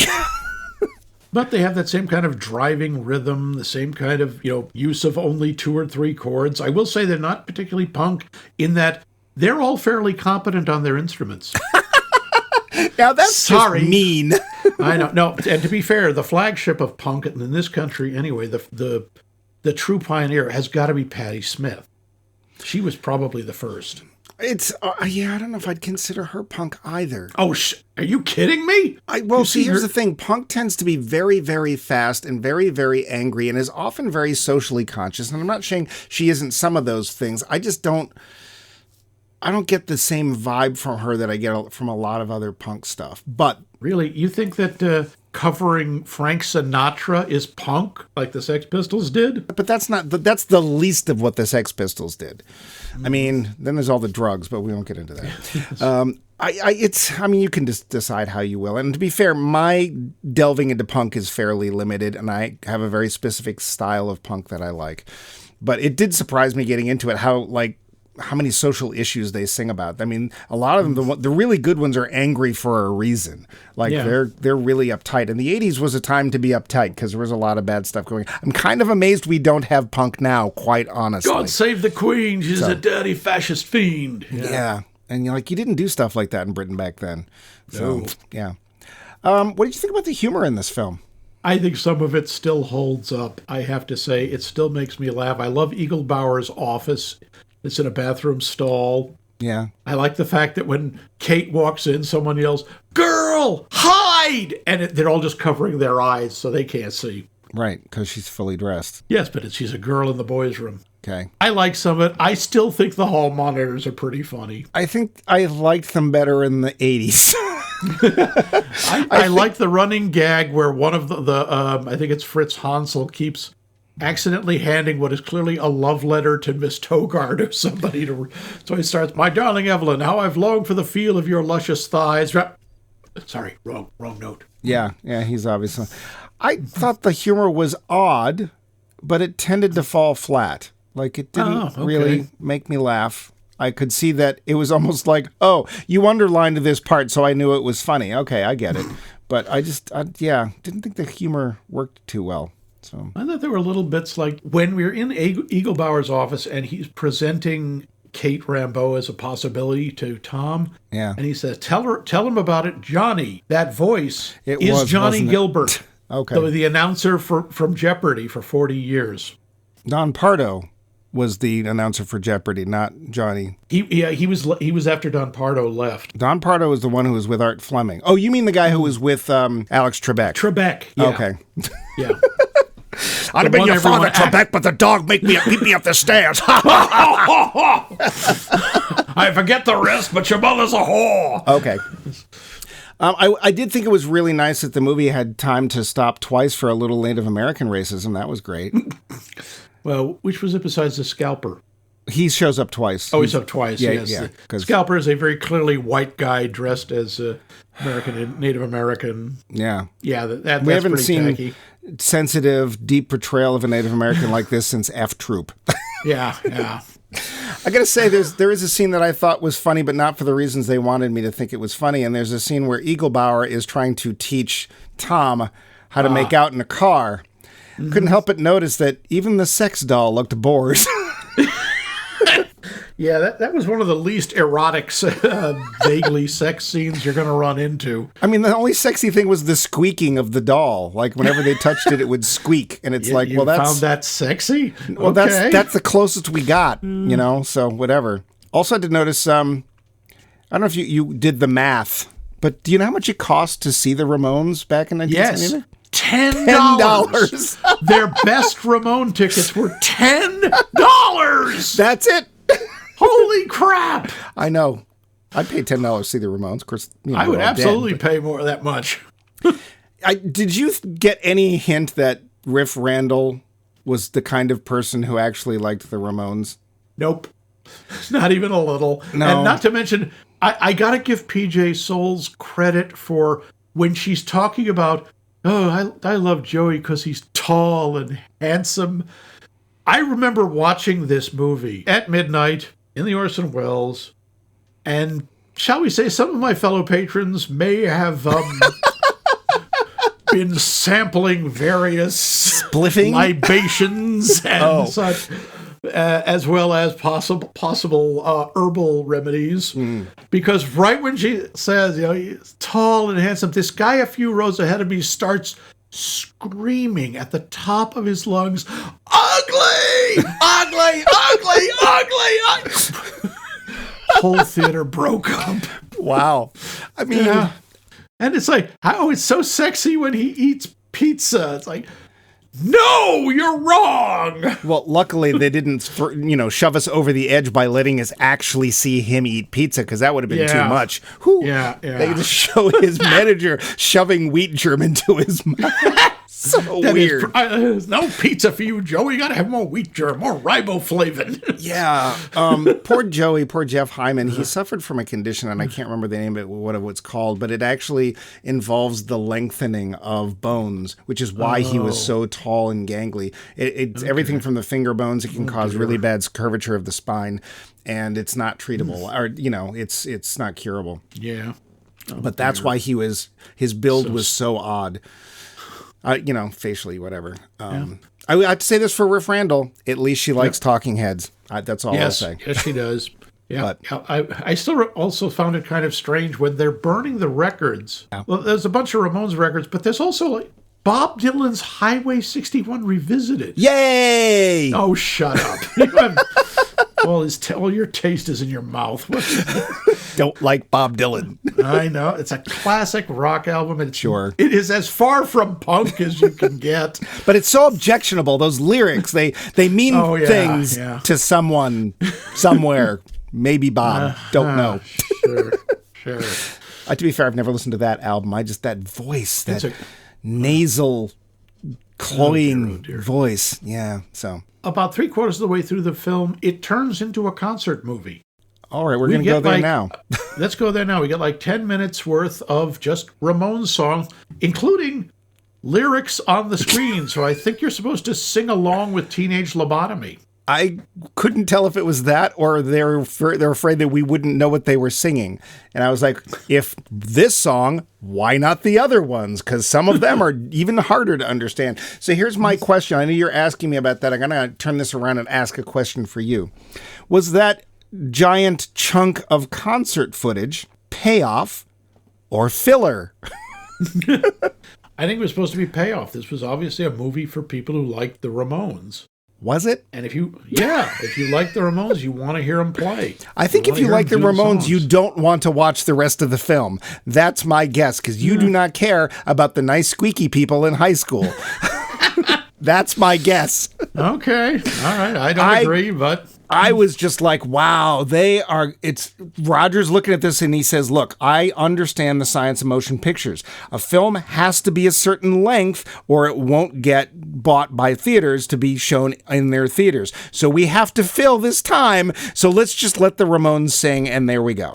But they have that same kind of driving rhythm, the same kind of, use of only 2 or 3 chords. I will say they're not particularly punk in that they're all fairly competent on their instruments. Now, that's just mean. I know. No, and to be fair, the flagship of punk in this country, anyway, the true pioneer has got to be Patti Smith. She was probably the first. It's I don't know if I'd consider her punk either. Oh, are you kidding me? Here's the thing. Punk tends to be very, very fast and very, very angry and is often very socially conscious. And I'm not saying she isn't some of those things. I just don't get the same vibe from her that I get from a lot of other punk stuff. But really, you think that covering Frank Sinatra is punk like the Sex Pistols did? But that's the least of what the Sex Pistols did. I mean, then there's all the drugs, but we won't get into that. Yes. You can just decide how you will. And to be fair, my delving into punk is fairly limited, and I have a very specific style of punk that I like. But it did surprise me getting into it, how how many social issues they sing about. I mean, a lot of them, the really good ones are angry for a reason. Like they're really uptight. And the 80s was a time to be uptight because there was a lot of bad stuff going on. I'm kind of amazed we don't have punk now, quite honestly. God save the Queen. She's a dirty fascist fiend. Yeah. And you didn't do stuff like that in Britain back then. So, yeah. What did you think about the humor in this film? I think some of it still holds up. I have to say, it still makes me laugh. I love Eagle Bauer's office. It's in a bathroom stall. Yeah. I like the fact that when Kate walks in, someone yells, "Girl, hide!" And they're all just covering their eyes so they can't see. Right, because she's fully dressed. Yes, but she's a girl in the boys' room. Okay. I like some of it. I still think the hall monitors are pretty funny. I think I liked them better in the 80s. I like the running gag where one of the I think it's Fritz Hansel, keeps accidentally handing what is clearly a love letter to Miss Togard or somebody. So he starts, "My darling Evelyn, how I've longed for the feel of your luscious thighs." Sorry, wrong note. Yeah, he's obviously... I thought the humor was odd, but it tended to fall flat. Like, it didn't really make me laugh. I could see that it was almost like, oh, you underlined this part, so I knew it was funny. Okay, I get it. But I didn't think the humor worked too well. So I thought there were little bits like when we were in Eagle Bauer's office and he's presenting Kate Rambeau as a possibility to Tom. Yeah. And he says, tell him about it, Johnny. That voice is Johnny Gilbert. Okay. The announcer from Jeopardy for 40 years. Don Pardo was the announcer for Jeopardy, not Johnny. He was after Don Pardo left. Don Pardo was the one who was with Art Fleming. Oh, you mean the guy who was with Alex Trebek? Trebek, yeah. Okay. Yeah. I'd have been your father, Trebek, but the dog beat me up the stairs. I forget the rest, but your mother's a whore. Okay. I did think it was really nice that the movie had time to stop twice for a little Native American racism. That was great. Well, which was it besides the scalper? He shows up twice. Oh, he's up twice, yes. Yeah, Scalper is a very clearly white guy dressed as Native American. Yeah. Yeah, that's we haven't pretty seen tacky. Sensitive, deep portrayal of a Native American like this since F Troop. Yeah. I gotta say, there is a scene that I thought was funny, but not for the reasons they wanted me to think it was funny. And there's a scene where Eagle Bauer is trying to teach Tom how to make out in a car. Mm-hmm. Couldn't help but notice that even the sex doll looked bored. Yeah, that was one of the least erotic, vaguely sex scenes you're going to run into. I mean, the only sexy thing was the squeaking of the doll. Like, whenever they touched it, it would squeak. And it's you found that sexy? Well, okay. that's the closest we got, so whatever. Also, I did notice, I don't know if you did the math, but do you know how much it cost to see the Ramones back in 1979? Yes. $10. Their best Ramone tickets were $10. That's it. Holy crap! I know. I'd pay $10 to see the Ramones. Of course, I would absolutely pay more that much. Did you get any hint that Riff Randall was the kind of person who actually liked the Ramones? Nope. Not even a little. No. And not to mention, I got to give PJ Souls credit for when she's talking about, I love Joey because he's tall and handsome. I remember watching this movie at midnight in the Orson Welles, and shall we say some of my fellow patrons may have been sampling various spliffing libations and such, as well as possible herbal remedies. Because right when she says, he's tall and handsome, this guy a few rows ahead of me starts screaming at the top of his lungs, "Ugly! Ugly! Ugly! Ugly!" Whole theater broke up. Wow. I mean, and it's like, it's so sexy when he eats pizza. It's like, no, you're wrong. Well, luckily they didn't, shove us over the edge by letting us actually see him eat pizza, because that would have been too much. Whew. Yeah. They just show his manager shoving wheat germ into his mouth. So weird. No pizza for you, Joe. You got to have more wheat germ, more riboflavin. Yeah. Poor Joey, poor Jeff Hyman. He suffered from a condition, and I can't remember the name of it, what it's called, but it actually involves the lengthening of bones, which is why he was so tall and gangly. It's everything from the finger bones. It can cause really bad curvature of the spine, and it's not treatable, or it's not curable. Yeah. But that's why his build was so odd. Facially, whatever. I have to say this for Riff Randall. At least she likes talking heads. That's all I'll say. Yes, she does. Yeah. But, I still also found it kind of strange when they're burning the records. Yeah. Well, there's a bunch of Ramones records, but there's also Bob Dylan's Highway 61 Revisited. Yay! Oh, shut up. All your taste is in your mouth. Don't like Bob Dylan. I know. It's a classic rock album. Sure. It is as far from punk as you can get. But it's so objectionable. Those lyrics, they mean things to someone somewhere. Maybe Bob. Don't know. Sure. To be fair, I've never listened to that album. That voice, nasal, cloying voice. Yeah, so. About 3/4 of the way through the film, it turns into a concert movie. All right, we're going to go there now. Let's go there now. We got 10 minutes worth of just Ramones songs, including lyrics on the screen. So I think you're supposed to sing along with Teenage Lobotomy. I couldn't tell if it was that or they're afraid that we wouldn't know what they were singing. And I was like, if this song, why not the other ones? Because some of them are even harder to understand. So here's my question. I know you're asking me about that. I'm going to turn this around and ask a question for you. Was that giant chunk of concert footage payoff or filler? I think it was supposed to be payoff. This was obviously a movie for people who liked the Ramones. Was it? And if you like the Ramones, you want to hear them play. I think if you like the Ramones, you don't want to watch the rest of the film. That's my guess, because you do not care about the nice squeaky people in high school. That's my guess. Okay. All right. I don't agree, but I was just like, wow, it's Roger's looking at this and he says, look, I understand the science of motion pictures. A film has to be a certain length or it won't get bought by theaters to be shown in their theaters. So we have to fill this time. So let's just let the Ramones sing and there we go.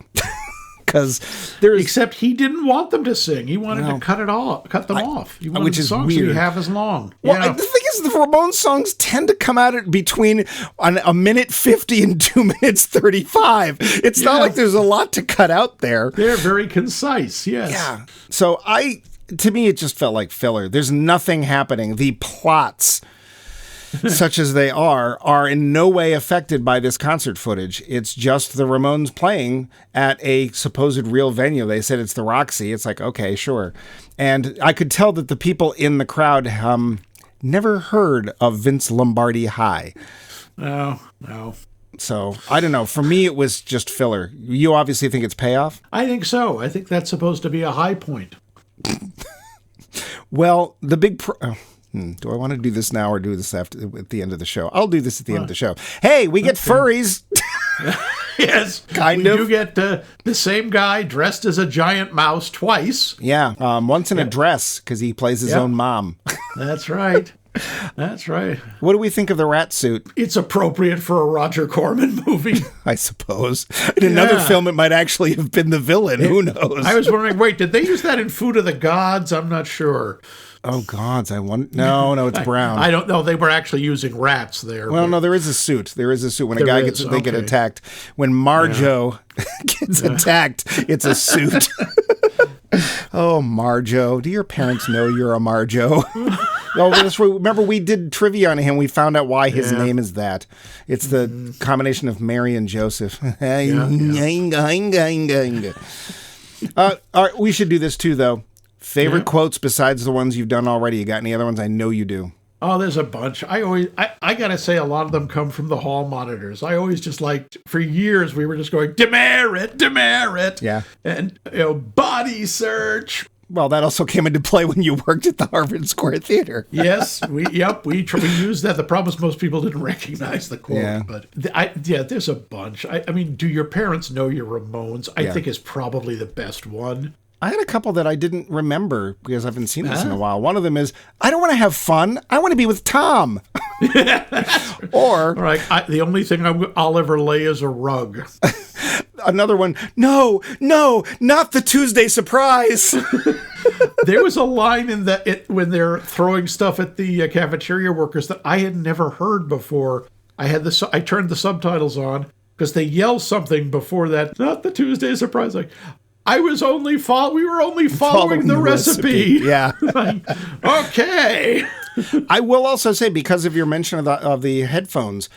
Except he didn't want them to sing. He wanted to cut them off. He wanted which the is songs weird. to be half as long. Well, the thing is, the Ramones songs tend to come out at between a minute 50 and 2 minutes 35. It's not like there's a lot to cut out there. They're very concise. Yes. Yeah. So to me, it just felt like filler. There's nothing happening. The plots, such as they are in no way affected by this concert footage. It's just the Ramones playing at a supposed real venue. They said it's the Roxy. It's like, okay, sure. And I could tell that the people in the crowd never heard of Vince Lombardi High. No. So, I don't know. For me, it was just filler. You obviously think it's payoff? I think so. I think that's supposed to be a high point. Well, the big... do I want to do this now or do this at the end of the show? I'll do this at the end of the show. Hey, we get furries. Yes. Kind of. We do get the same guy dressed as a giant mouse twice. Yeah. Once in a dress because he plays his own mom. That's right. That's right. What do we think of the rat suit? It's appropriate for a Roger Corman movie. I suppose. In another film, it might actually have been the villain. Who knows? I was wondering, wait, did they use that in Food of the Gods? I'm not sure. Oh, gods, I want... No, it's brown. I don't know. They were actually using rats there. Well, no, there is a suit. There is a suit. When a guy they get attacked. When Marjo gets attacked, it's a suit. Oh, Marjo. Do your parents know you're a Marjo? Remember, we did trivia on him. We found out why his name is that. It's the combination of Mary and Joseph. All right, we should do this too, though. Favorite quotes besides the ones you've done already? You got any other ones? I know you do. Oh, there's a bunch. I gotta say, a lot of them come from the hall monitors. I always just liked, for years, we were just going, demerit. Yeah. And, body search. Well, that also came into play when you worked at the Harvard Square Theater. Yes, we used that. The problem is most people didn't recognize the quote. Yeah. But there's a bunch. I mean, do your parents know your Ramones? I think is probably the best one. I had a couple that I didn't remember because I haven't seen this in a while. One of them is, I don't want to have fun. I want to be with Tom. Or, the only thing I'll ever lay is a rug. Another one, no, not the Tuesday surprise. There was a line in when they're throwing stuff at the cafeteria workers that I had never heard before. I turned the subtitles on because they yell something before that. Not the Tuesday surprise. Like, we were only following the recipe. Yeah. Okay. I will also say, because of your mention of the headphones,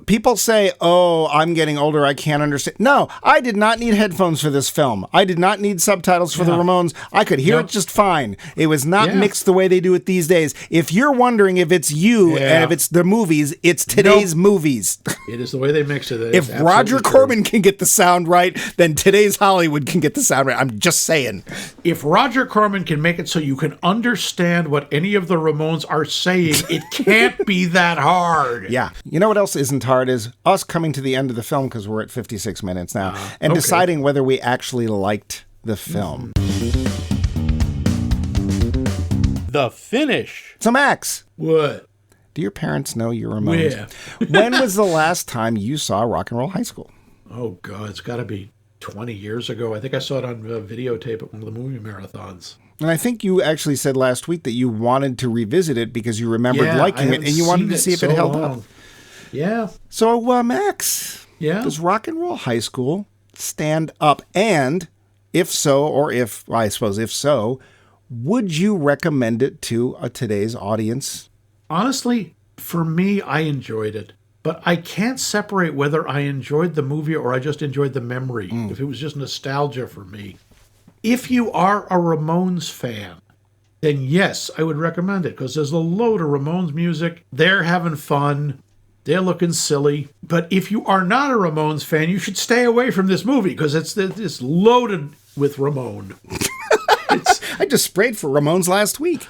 people say, oh, I'm getting older, I can't understand. No, I did not need headphones for this film. I did not need subtitles for the Ramones. I could hear it just fine. It was not mixed the way they do it these days. If you're wondering if it's you and if it's the movies, it's today's movies. It is the way they mix it. If Roger Corman can get the sound right, then today's Hollywood can get the sound right. I'm just saying. If Roger Corman can make it so you can understand what any of the Ramones are saying, it can't be that hard. Yeah. You know what else isn't hard is us coming to the end of the film, because we're at 56 minutes now, and deciding whether we actually liked the film. The finish. So, Max. What? Do your parents know you're Ramones? Yeah. When was the last time you saw Rock and Roll High School? Oh, God, it's got to be 20 years ago. I think I saw it on videotape at one of the movie marathons. And I think you actually said last week that you wanted to revisit it because you remembered liking it, and you wanted to see if it held up. Yeah. So, Max, does Rock and Roll High School stand up? And if so, if so, would you recommend it to today's audience? Honestly, for me, I enjoyed it. But I can't separate whether I enjoyed the movie or I just enjoyed the memory, if it was just nostalgia for me. If you are a Ramones fan, then yes, I would recommend it because there's a load of Ramones music. They're having fun. They're looking silly. But if you are not a Ramones fan, you should stay away from this movie because it's loaded with Ramone. I just sprayed for Ramones last week.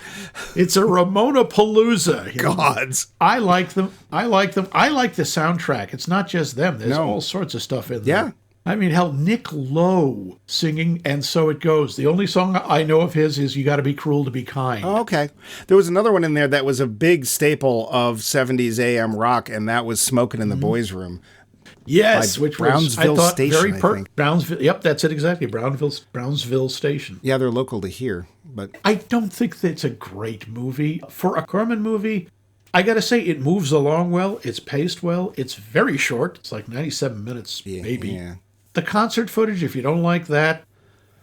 It's a Ramona-palooza. Gods. I like them. I like the soundtrack. It's not just them. There's all sorts of stuff in there. Yeah. I mean, hell, Nick Lowe singing And So It Goes. The only song I know of his is You Gotta Be Cruel to Be Kind. Oh, okay. There was another one in there that was a big staple of 70s AM rock, and that was Smokin' in the Boys' Room. Yes, which Brownsville was, I thought, Station, very Brownsville. Yep, that's it exactly. Brownsville Station. Yeah, they're local to here, but I don't think that's a great movie. For a Corman movie, I gotta say, it moves along well. It's paced well. It's very short. It's like 97 minutes, maybe. Yeah. The concert footage, if you don't like that,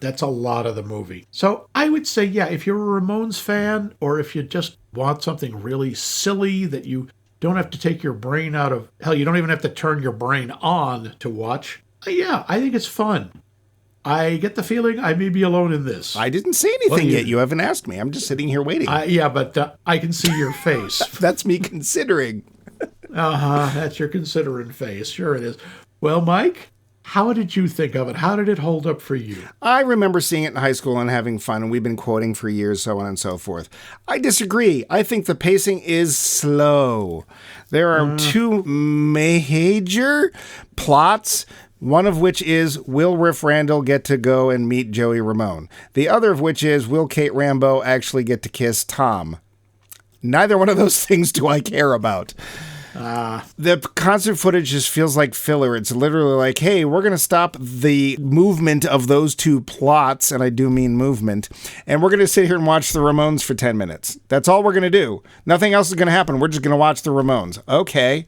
that's a lot of the movie. So I would say, yeah, if you're a Ramones fan, or if you just want something really silly that you don't have to take your brain out of, hell, you don't even have to turn your brain on to watch, yeah, I think it's fun. I get the feeling I may be alone in this. I didn't say anything yet. You haven't asked me. I'm just sitting here waiting. Yeah, but I can see your face. That's me considering. That's your considering face. Sure it is. Well, Mike, how did you think of it? How did it hold up for you? I remember seeing it in high school and having fun, and we've been quoting for years, so on and so forth. I disagree. I think the pacing is slow. There are two major plots, one of which is, will Riff Randall get to go and meet Joey Ramone? The other of which is, will Kate Rambo actually get to kiss Tom? Neither one of those things do I care about. The concert footage just feels like filler. It's literally like, hey, we're going to stop the movement of those two plots, and I do mean movement, and we're going to sit here and watch the Ramones for 10 minutes. That's all we're going to do. Nothing else is going to happen. We're just going to watch the Ramones. Okay.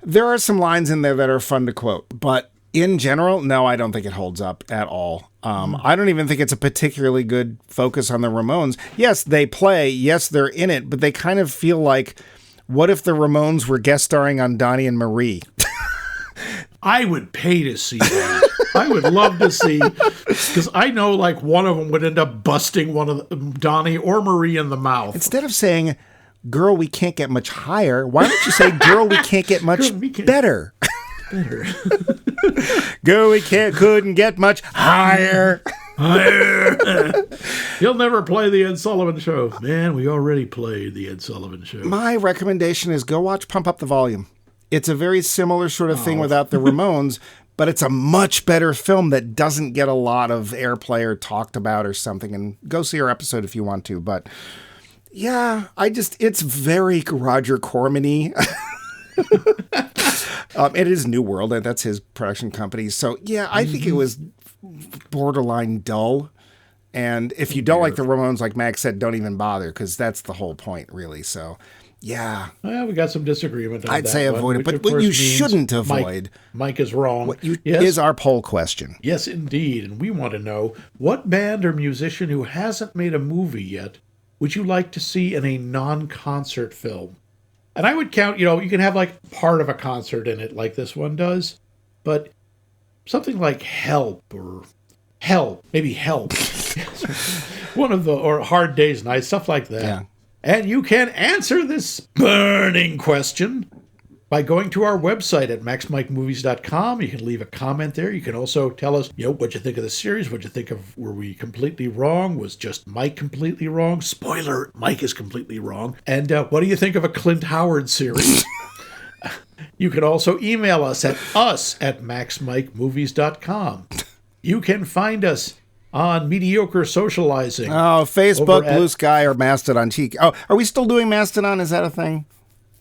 There are some lines in there that are fun to quote, but in general, no, I don't think it holds up at all. I don't even think it's a particularly good focus on the Ramones. Yes, they play. Yes, they're in it, but they kind of feel like, what if the Ramones were guest starring on Donnie and Marie? I would pay to see that. I would love to see, because I know like one of them would end up busting one of Donnie or Marie in the mouth. Instead of saying, girl, we can't get much higher, why don't you say, girl, we can't get much better? Girl, we couldn't get much higher. You'll never play the Ed Sullivan Show. Man, we already played the Ed Sullivan Show. My recommendation is go watch Pump Up the Volume. It's a very similar sort of thing without the Ramones, but it's a much better film that doesn't get a lot of airplay or talked about or something. And go see our episode if you want to. But yeah, it's very Roger Corman-y. It is New World, and that's his production company. So yeah, I think it was borderline dull. And if you don't like the Ramones, like Max said, don't even bother, because that's the whole point, really. So yeah. Well, we got some disagreement on that. I'd say avoid it, but what you shouldn't avoid. Mike is wrong. Is our poll question. Yes, indeed. And we want to know, what band or musician who hasn't made a movie yet would you like to see in a non-concert film? And I would count, you can have like part of a concert in it like this one does, but something like Help, maybe Help. or Hard Day's Night, stuff like that. Yeah. And you can answer this burning question by going to our website at maxmikemovies.com. You can leave a comment there. You can also tell us, what you think of the series, what you think of, were we completely wrong? Was just Mike completely wrong? Spoiler, Mike is completely wrong. And what do you think of a Clint Howard series? You can also email us at maxmikemovies.com. You can find us on Mediocre Socializing. Oh, Facebook, Blue Sky, or Mastodon. Oh, are we still doing Mastodon? Is that a thing?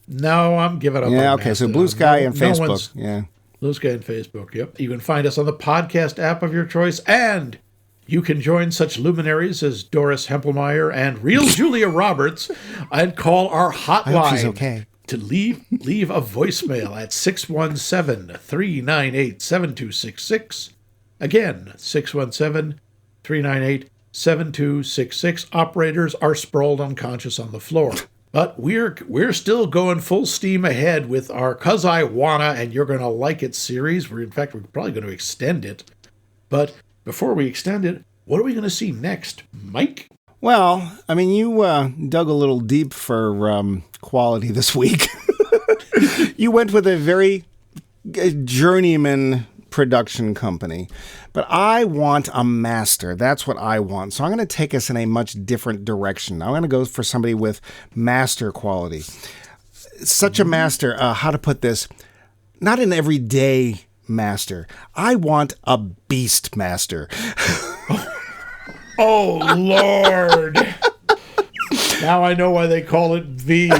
No, I'm giving up on okay, Mastodon. so Blue Sky and Facebook. Yeah. Blue Sky and Facebook, yep. You can find us on the podcast app of your choice, and you can join such luminaries as Doris Hempelmeyer and Real Julia Roberts and call our hotline. I hope she's okay. To leave a voicemail at 617-398-7266. Again, 617-398-7266. Operators are sprawled unconscious on the floor. But we're still going full steam ahead with our 'Cause I Wanna and You're Gonna Like It series. We're probably going to extend it. But before we extend it, what are we going to see next, Mike? Well, I mean, you dug a little deep for quality this week. You went with a very journeyman production company, but I want a master. That's what I want. So I'm going to take us in a much different direction. I'm going to go for somebody with master quality. Such a master, how to put this, not an everyday master. I want a beast master. Oh, Lord. Now I know why they call it V.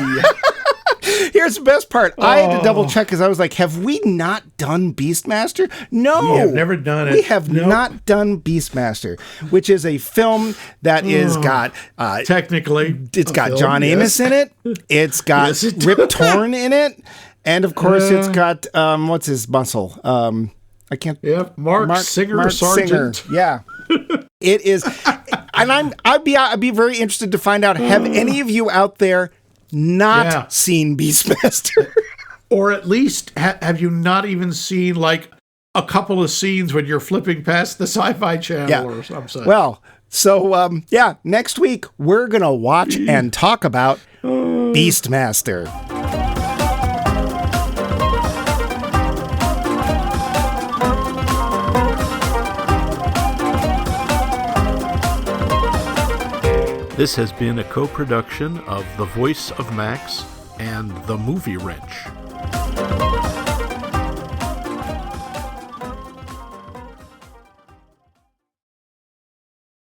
Here's the best part. I had to double check because I was like, have we not done Beastmaster? No. We have never done it. We have not done Beastmaster, which is a film that is got... technically. It's got John Amos in it. It's got Rip Torn in it. And, of course, it's got... what's his muscle? I can't... Yeah, Mark Singer Sargent. Singer. Yeah. It is... And I'd be very interested to find out, have any of you out there not seen Beastmaster? Or at least have you not even seen like a couple of scenes when you're flipping past the Sci-Fi Channel or something? Well, so next week we're going to watch and talk about Beastmaster. This has been a co-production of The Voice of Max and The Movie Wrench.